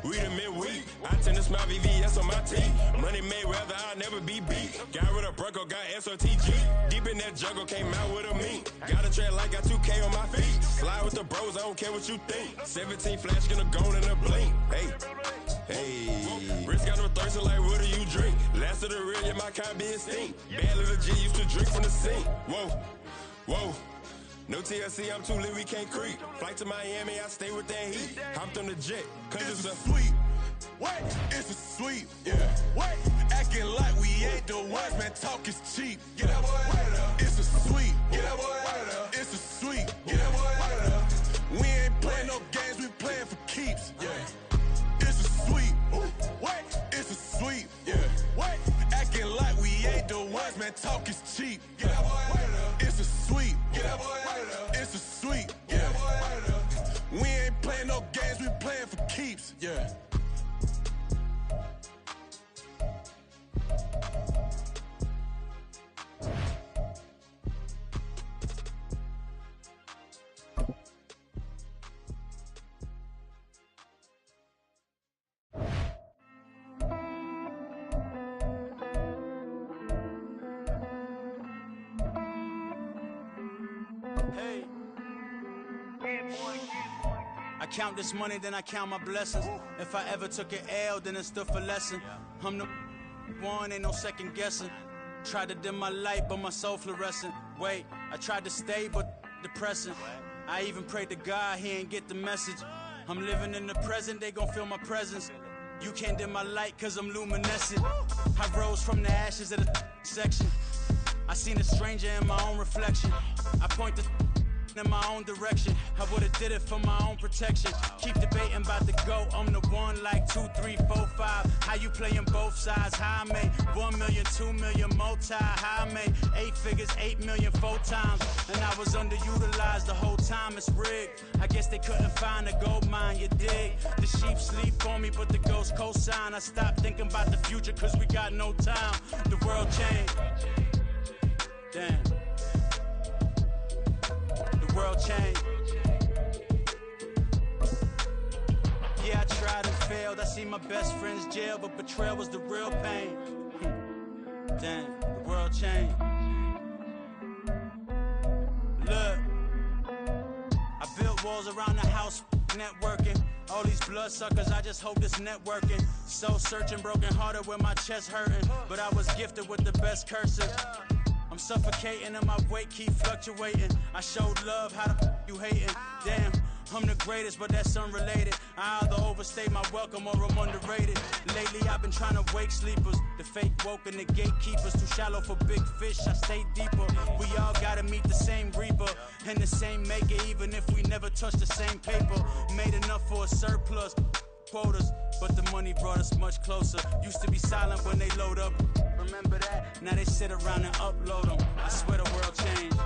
We the midweek. I tend to smile VVS on my team. Money made rather I'll never be beat. Got rid of Burko, got SOTG. Deep in that jungle, came out with a meat. Got a tread like got 2K on my feet. Slide with the bros, I don't care what you think. 17 flash gonna go in a blink. Hey. Hey, Rich got no thirst, like what do you drink? Last of the real, yeah, my kind be extinct. Bad little G used to drink from the sink. Whoa, whoa. No TLC, I'm too lit, we can't creep. Flight to Miami, I stay with that heat. Hopped on the jet, cause it's a sweep. What? It's a sweep. Yeah. What? Acting like we ain't the ones, man. Talk is cheap. Get that boy out of there. It's a sweep. Get that boy out of there. It's a sweep. Get that boy out of there. We ain't playing no games, we playing for keeps. Yeah. It's a sweep. What? It's a sweep. Yeah. What? Acting like we ain't the ones, man. Talk is cheap. Get that boy out of there. It's a sweep. Get that boy out of there. It's a sweep. Get that boy out of there. We ain't playing no games, we playing for keeps. Yeah. I count this money, then I count my blessings. If I ever took an L, then it stood for lesson. I'm the one, ain't no second guessing. Tried to dim my light, but my soul fluorescent. Wait, I tried to stay, but depressing. I even prayed to God, he ain't get the message. I'm living in the present, they gon' feel my presence. You can't dim my light, cause I'm luminescent. I rose from the ashes of the section. I seen a stranger in my own reflection. I point the in my own direction. I would've did it for my own protection. Keep debating about the GOAT. I'm the one like 2, 3, 4, 5. How you playing both sides? How I made 1 million, 2 million, multi. How I made 8 figures, 8 million, 4 times. And I was underutilized the whole time. It's rigged. I guess they couldn't find a gold mine, you dig? The sheep sleep on me, but the ghost cosign. I stopped thinking about the future, cause we got no time. The world changed. Damn. World change. Yeah, I tried and failed. I see my best friends jail, but betrayal was the real pain. Damn, the world changed. Look, I built walls around the house, networking. All these bloodsuckers, I just hope this networking. Soul searching, broken hearted with my chest hurting. But I was gifted with the best cursive. I'm suffocating and my weight keep fluctuating. I showed love, how the you hating? Damn, I'm the greatest, but that's unrelated. I either overstay my welcome or I'm underrated. Lately I've been trying to wake sleepers. The fake woke and the gatekeepers. Too shallow for big fish, I stay deeper. We all gotta meet the same reaper and the same maker, even if we never touch the same paper. Made enough for a surplus. Quotas, but the money brought us much closer. Used to be silent when they load up. Remember that? Now they sit around and upload them. I swear the world changed.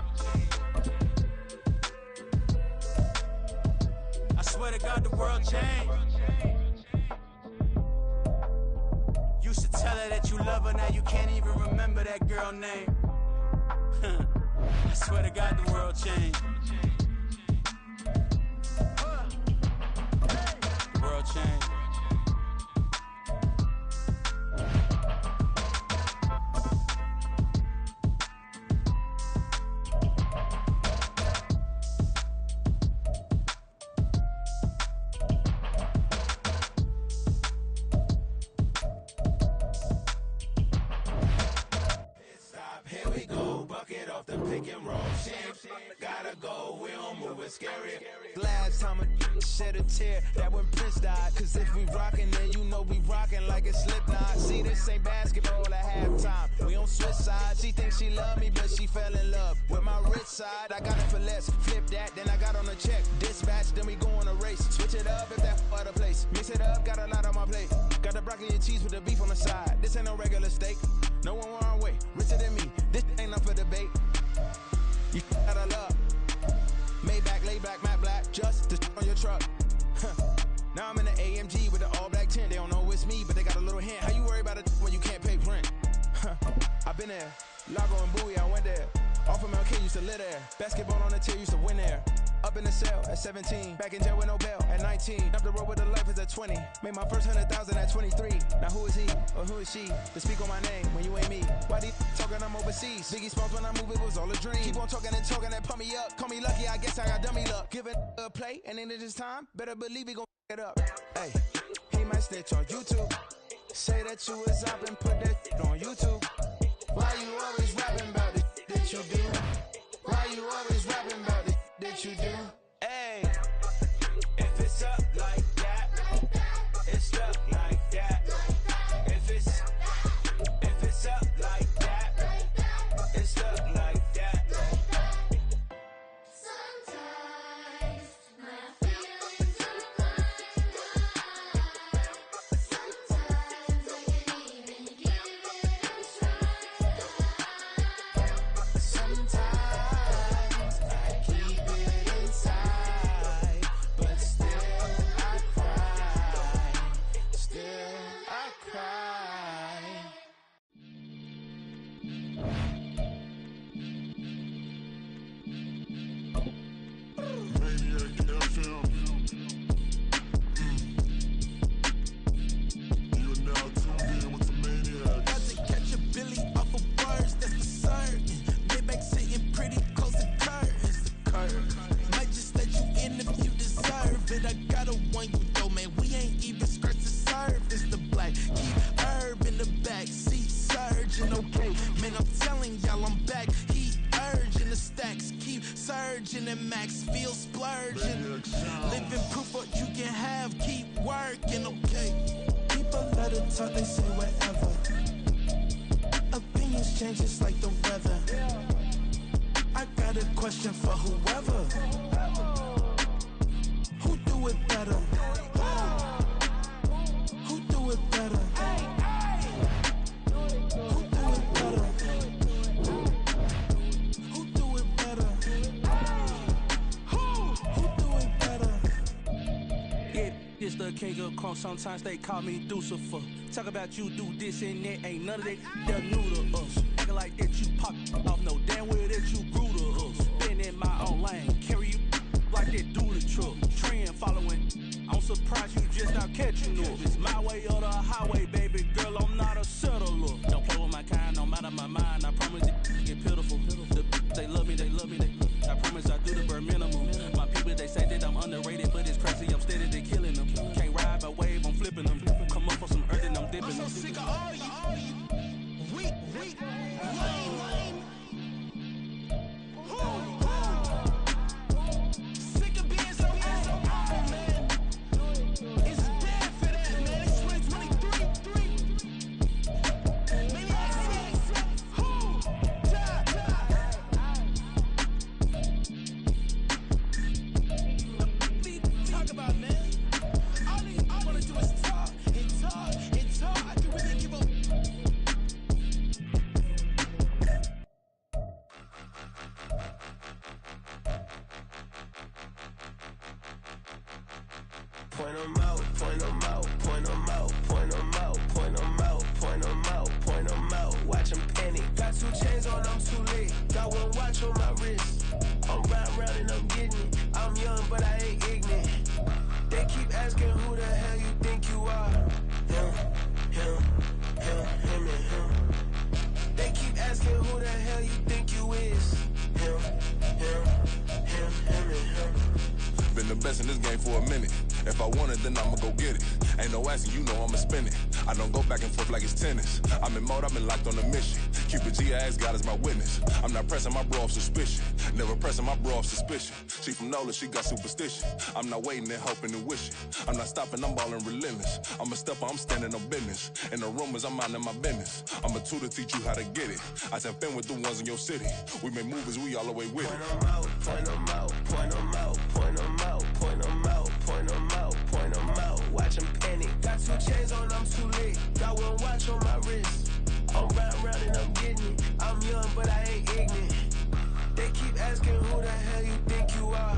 I swear to God the world changed. Used to tell her that you love her, now you can't even remember that girl name. I swear to God the world changed. The world changed. Last time a shed a tear, that when Prince died. Cause if we rockin', then you know we rockin' like a Slipknot. See, this ain't basketball at halftime. We on switch sides. She thinks she love me, but she fell in love with my rich side. I got it for less, flip that, then I got on a check. Dispatch, then we go on a race. Switch it up if that other place. Mix it up, got a lot on my plate. Got the broccoli and cheese with the beef on the side. This ain't no regular steak. No one wrong way, richer than me. This ain't up for debate. You gotta love. Maybach, lay back, matte black, just the on your truck. Now I'm in the AMG with the all black tint. They don't know it's me, but they got a little hint. How you worry about it when you can't pay rent? I've been there. Lago and Bowie, I went there. Off of MLK, used to live there. Basketball on the tier, used to win there. Up in the cell at 17. Back in jail with no bail at 19. Up the road with the life is at 20. Made my first 100,000 at 23. Now who is he or who is she to speak on my name when you ain't me? Why they talking I'm overseas? Biggie Smalls when I move, it was all a dream. Keep on talking and pump me up. Call me lucky, I guess I got dummy luck. Give it a play and then it is time. Better believe he gon' it up. Hey, he might snitch on YouTube. Say that you was up and put that on YouTube. Why you always rapping about it that you do? Why you always rapping about it that you do? Hey, if it's up like that, it's stuck like that. If it's up like that, it's stuck like that. Sometimes my feelings are blind. Sometimes I can't even give it a try. Sometimes I keep it inside, but still I cry. Still I cry. Maniac FM. You are now tuned in with the Maniacs. Got to catch a Billy off of words, that's for certain. Maybach sitting pretty close to curtains. The curve might just let you in if you deserve it. I gotta want you though, man. We ain't even scratched the surface. The black keep herb in the back seat surging. Okay, man, I'm telling y'all I'm back. He urging the stacks keep surging and max feel splurging. Living proof what you can have. Keep working, okay. People let it talk, they say whatever. Opinions change just like the weather. I got a question for whoever. Who do it better? Who do it better? Who do it better? Who do it better? Who do it better? Yeah, it's the king of crunk. Sometimes they call me Lucifer. Talk about you do this and that. Ain't none of that they're new to us. Acting like that you pop off. No damn well that you grew to us. Been in my own lane. Carry you like that do the truck. Trend following. I'm surprised you just not catching up. It's my way or the highway, baby girl. I'm not a settler. Don't play with my kind, no matter my mind. I promise it get pitiful. They love me, they love me. I promise I do the bare minimum. My people, they say that I'm underrated, but it's crazy. I'm still point them out, point them out, point them out, point them out, point them out, point them out, point them out. Watch them panic. Got 2 chains on, I'm too late. Got 1 watch on my wrist. I'm riding round and I'm getting it. I'm young, but I ain't ignorant. They keep asking who the hell you think you are. Him, and him. They keep asking who the hell you think you is. Him, and him. Been the best in this game for a minute. If I want it, then I'ma go get it. Ain't no asking, you know I'ma spin it. I don't go back and forth like it's tennis. I'm in mode, I've been locked on a mission. Cupid G, I ask God as my witness. I'm not pressing my bro off suspicion. Never pressing my bro off suspicion. She from NOLA, she got superstition. I'm not waiting and hoping and wishing. I'm not stopping, I'm balling relentless. I'm a stepper, I'm standing on business. In the rumors, I'm minding my business. I'm a tutor, teach you how to get it. I said, fin with the ones in your city. We make movies, we all the way with it. Point them out, point them out, point them out, point them out, point them out, point them out, point them out. Watch them panic. Got 2 chains on, I'm too late. Got 1 watch on my wrist. I'm riding round and I'm getting it. I'm young, but I ain't ignorant. They keep asking who the hell you think you are.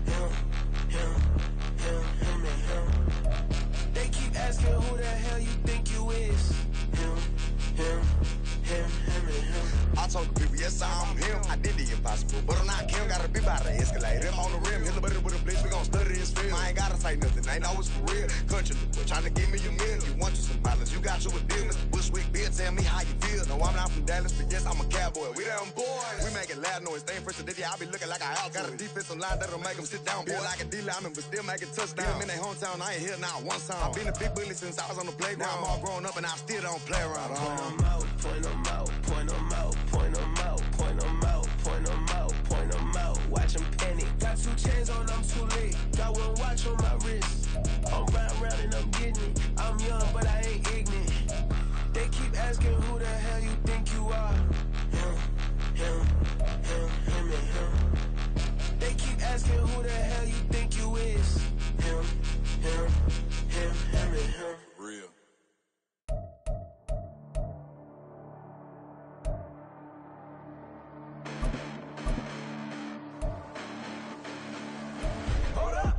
Him, and him. They keep asking who the hell you think you is. Him, and him. I told the people, yes, I'm him. I did the impossible, but I'm not Kim. Gotta be by the escalator. Him on the rim, hit the butter with a blitz. We gon' study this film. I ain't gotta say nothing, ain't always for real. Country, but trying to give me a meal. You want you some balance, you got you a deal. Mr. Bushwick, Bill, tell me how you feel. No, I'm not from Dallas, but yes, I'm a cowboy. We them boys. We making loud noise. Staying first to this, I be looking like a house. Got a defensive line that'll make them sit down. Feel like a D-lineman, but still making touchdowns. Beat them in their hometown, I ain't here now one time. I've been a big bully since I was on the playground. Now I'm all grown up and I still don't play around. Point them out, point them out, point them out, point them out, point them out, point them out, point them out. Watch them panic. Got 2 chains on, I'm too late. Got 1 watch on my wrist. I'm riding round and I'm getting it. I'm young, but I ain't ignorant. They keep asking who the hell you think you are. Him, and him. They keep asking who the hell you think you is. Him, and him. Real.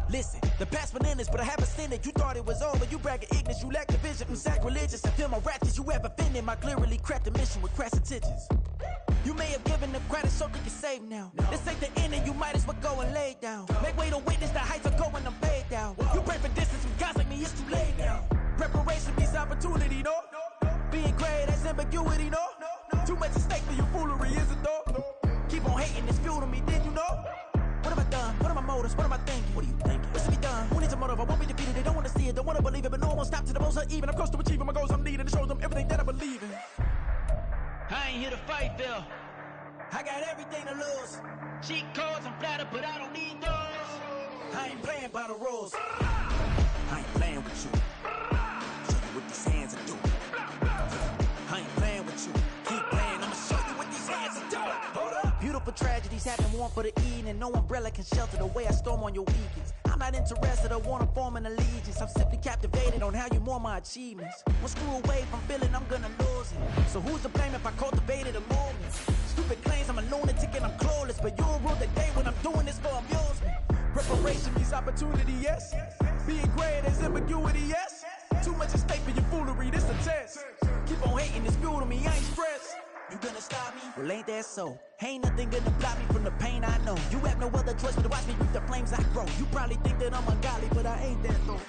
Listen, the past bananas, but I haven't seen it. You thought it was over, you bragging ignorance, you lack the vision. I'm sacrilegious, I feel my ratchets, you have offended my clearly crafted mission with crass intentions. You may have given them credit so they can save now. This ain't the end and you might as well go and lay down. Make way to witness the heights are going, I'm paid down. You pray for distance from guys like me, it's too late now. Preparation means opportunity, no? Being great, that's ambiguity, no? Too much at stake for your foolery, is it though? Keep on hating, it's fuel to me, did you know? What have I done? What are my motives? What am I thinking? What are you thinking? What's to be done? Who needs a motive? I won't be defeated. They don't want to see it, don't want to believe it, but no one won't stop to the most even. I'm close to achieving my goals. I'm needing to show them everything that I believe in. I ain't here to fight, Phil. I got everything to lose. Cheat codes, I'm flattered, but I don't need those. I ain't playing by the rules. I ain't playing with you. Show you what these hands are doing. I ain't playing with you. Keep playing, I'ma show you what these hands are doing. Hold up. Beautiful tragedies happen, one for the evening, and no umbrella can shelter the way I storm on your weekends. I'm not interested, I wanna form an allegiance. I'm simply captivated on how you more my achievements. One screw away from feeling I'm gonna lose it. So who's to blame if I cultivated a movement? Stupid claims I'm a lunatic and I'm clueless, but you'll rule the day when I'm doing this for amusement. Preparation means opportunity, yes. Being great is ambiguity, yes. Too much at stake for your foolery, this a test. Keep on hating, it's fuel to me, I ain't stressed. You gonna stop me? Well, ain't that so? Ain't nothing gonna block me from the pain I know. You have no other choice but to watch me reap the flames I grow. You probably think that I'm ungodly, but I ain't that though.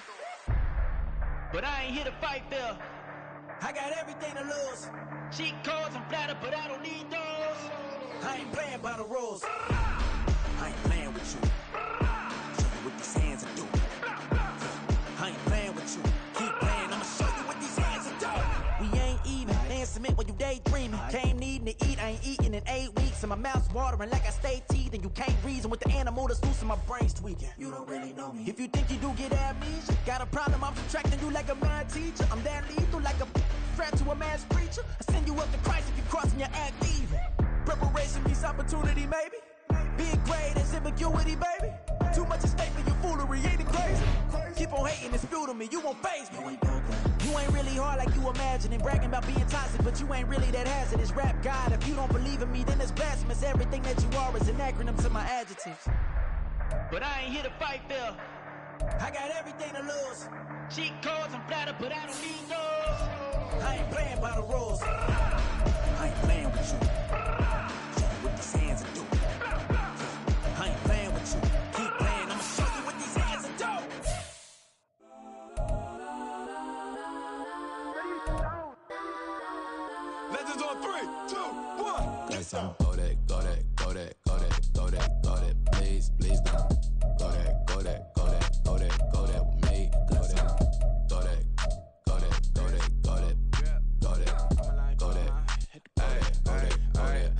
But I ain't here to fight, Phil. I got everything to lose. Cheat codes, I'm flattered, but I don't need those. I ain't playing by the rules. I ain't playing with you. Show you what these hands are doing. I ain't playing with you. Keep playing, I'ma show you what these hands are doing. We ain't even. They submit when you daydreaming. Came needing to eat, I ain't eating in 8 weeks. And my mouth's watering like I stay teething. You can't reason with the animal that's loose and my brain's tweaking. You don't really know me. If you think you do get amnesia, got a problem, I'm subtracting you like a mad teacher. I'm that lethal like a threat to a mass preacher. I send you up to Christ if you crossing your act evil. Preparation means opportunity, maybe. Being great is ambiguity, baby. Too much at stake for your foolery, ain't it crazy? Keep on hating, it's fuel to me, you won't faze me. You ain't really hard like you imagining. Bragging about being toxic, but you ain't really that hazardous. Rap God, if you don't believe in me, then it's blasphemous. Everything that you are is an acronym to my adjectives. But I ain't here to fight, Phil. I got everything to lose. Cheat codes, I'm flattered, but I don't need those. I ain't playing by the rules. I ain't playing with you. Show you what these hands are doing. I ain't playing with you. Keep playing, I'ma show you what these hands are doing. Legends on 3, 2, 1. Guess I'm go that, go that, go that, go that, go that, go that. Please, please don't. Go that, go that, go that, go that, go that with me. Go that, go that, go that, go that, go that, go that, go that, go that.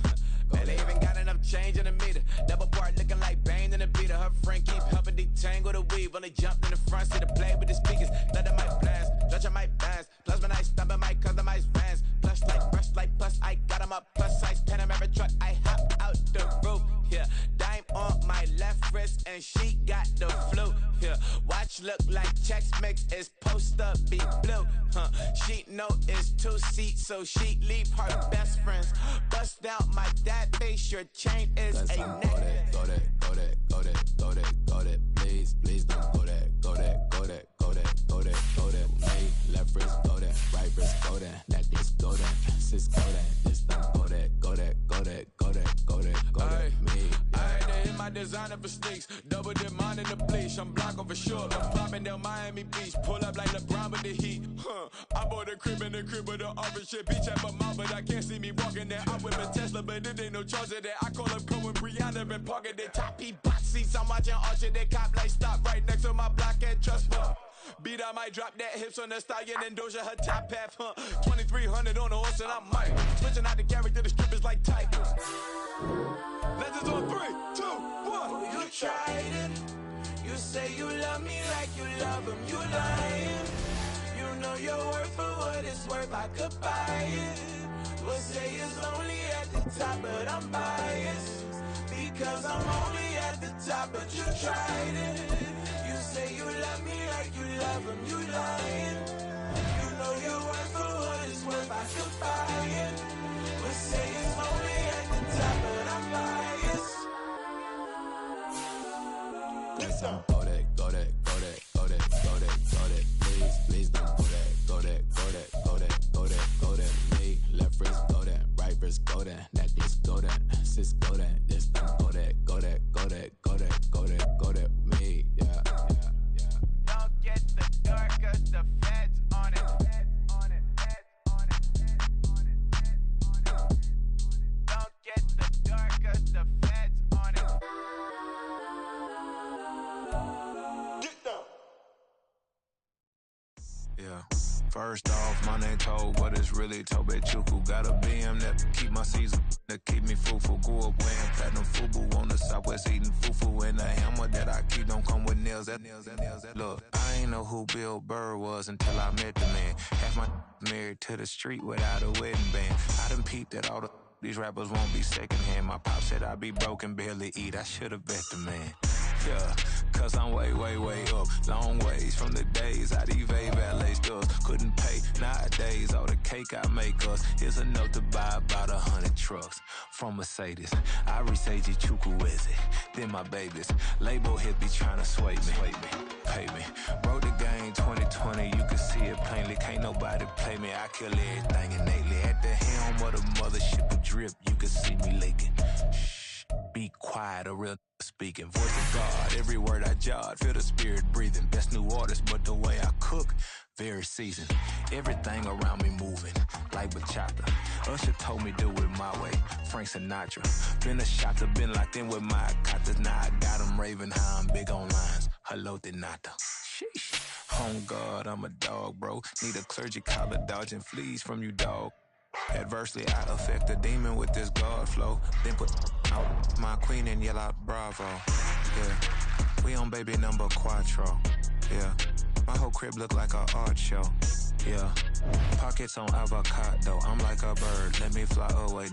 And they even got enough change in the meter. Double part looking like Bane in the beater. Her friend keep helping detangle the weave. Only jumped in the front, see the play with the speakers. Let them might blast, Dutch I might dance. Plus when I stump, I might customize fans. Plus like brush like plus, I got them up plus size. Panamera truck, I hop out the roof. Yeah, dime on my left wrist and she got the flu. Yeah, watch look like checks mix is post up be blue. She know it's 2 seats, so she leave her best friends. Bust out my dad face, your chain is a neck. Go that, go that, go that, go that, go that. Please, please don't go that, go that, go that, go that, go that, go that. Hey, left wrist go that, right wrist go that, that this go that, sis go that, this don't go that, go that, go that, go that, go that, go that. Me. I had to hit my designer for sneaks. Double dip mine in the bleach. I'm blocking for sure. I'm popping down Miami Beach. Pull up like LeBron with the heat. I bought a crib in the crib with the orange shit. Beach at my mouth, but I can't see me walking there. I whip a Tesla, but it ain't no charge of that. I call up Cohen, Brianna, and parking the top P box seats. I'm watching Archer, they cop like stop right next to my block and trust fund. Beat, I might drop that hips on the stallion and Doja her top half, 2300 on the horse and I might switching out the character, the strippers like tigers. Legends on 3, 2, 1. You tried it. You say you love me like you love him. You lying. You know your worth for what it's worth. I could buy it. We'll say it's lonely at the top, but I'm biased because I'm only at the top. But you tried it. You say you love me like you love him. You lying. You know your worth for what it's worth. I could buy it. We'll say it's lonely at the top, but I'm biased. Guess I'm go that, go that, go that, go that, go that, go that. Please, please don't go that, go that, go that, go that, go that, go that. Me, left wrist go that, right wrist go that, that this go that, sis go that, this don't go that, go that, go that, go that, go that, go that. Me, yeah, yeah, yeah. Don't get the door 'cause the feds on it. Don't get the door 'cause the feds on it. Yeah. First off, my name Toad, but it's really Tobe Chuku. Got a BM that keep my season, that keep me fufu. Grew up wearing platinum fubu on the southwest eating fufu. And the hammer that I keep don't come with nails. Look, I ain't know who Bill Burr was until I met the man. Half my married to the street without a wedding band. I done peeped that all these rappers won't be secondhand. My pop said I'd be broken, barely eat. I should've bet the man. Yeah, cause I'm way, way, way up. Long ways from the days I evade valet stores. Couldn't pay nowadays, all the cake I make us. Here's a note to buy about 100 trucks from Mercedes. I resage Chukwueze, then my babies. Label hit be trying to sway me, pay me. Wrote the game 2020, you can see it plainly. Can't nobody play me, I kill everything innately. At the helm of the mothership a drip, you can see me leaking. Shh, be quiet, a real speaking. Voice of God, every word I jot. Feel the spirit breathing. Best new artist, but the way I cook, very seasoned. Everything around me moving, like bachata. Usher told me do it my way. Frank Sinatra. Been a shotter, been locked in with my katas. Now I got them raving how I'm big on lines. Hello, Denata. Sheesh. On God, I'm a dog, bro. Need a clergy collar, dodging fleas from you, dog. Adversely, I affect a demon with this God flow. Then put out my queen and yell out bravo. Yeah, we on baby number quattro. Yeah, my whole crib look like a art show. Yeah, pockets on avocado. I'm like a bird, let me fly away.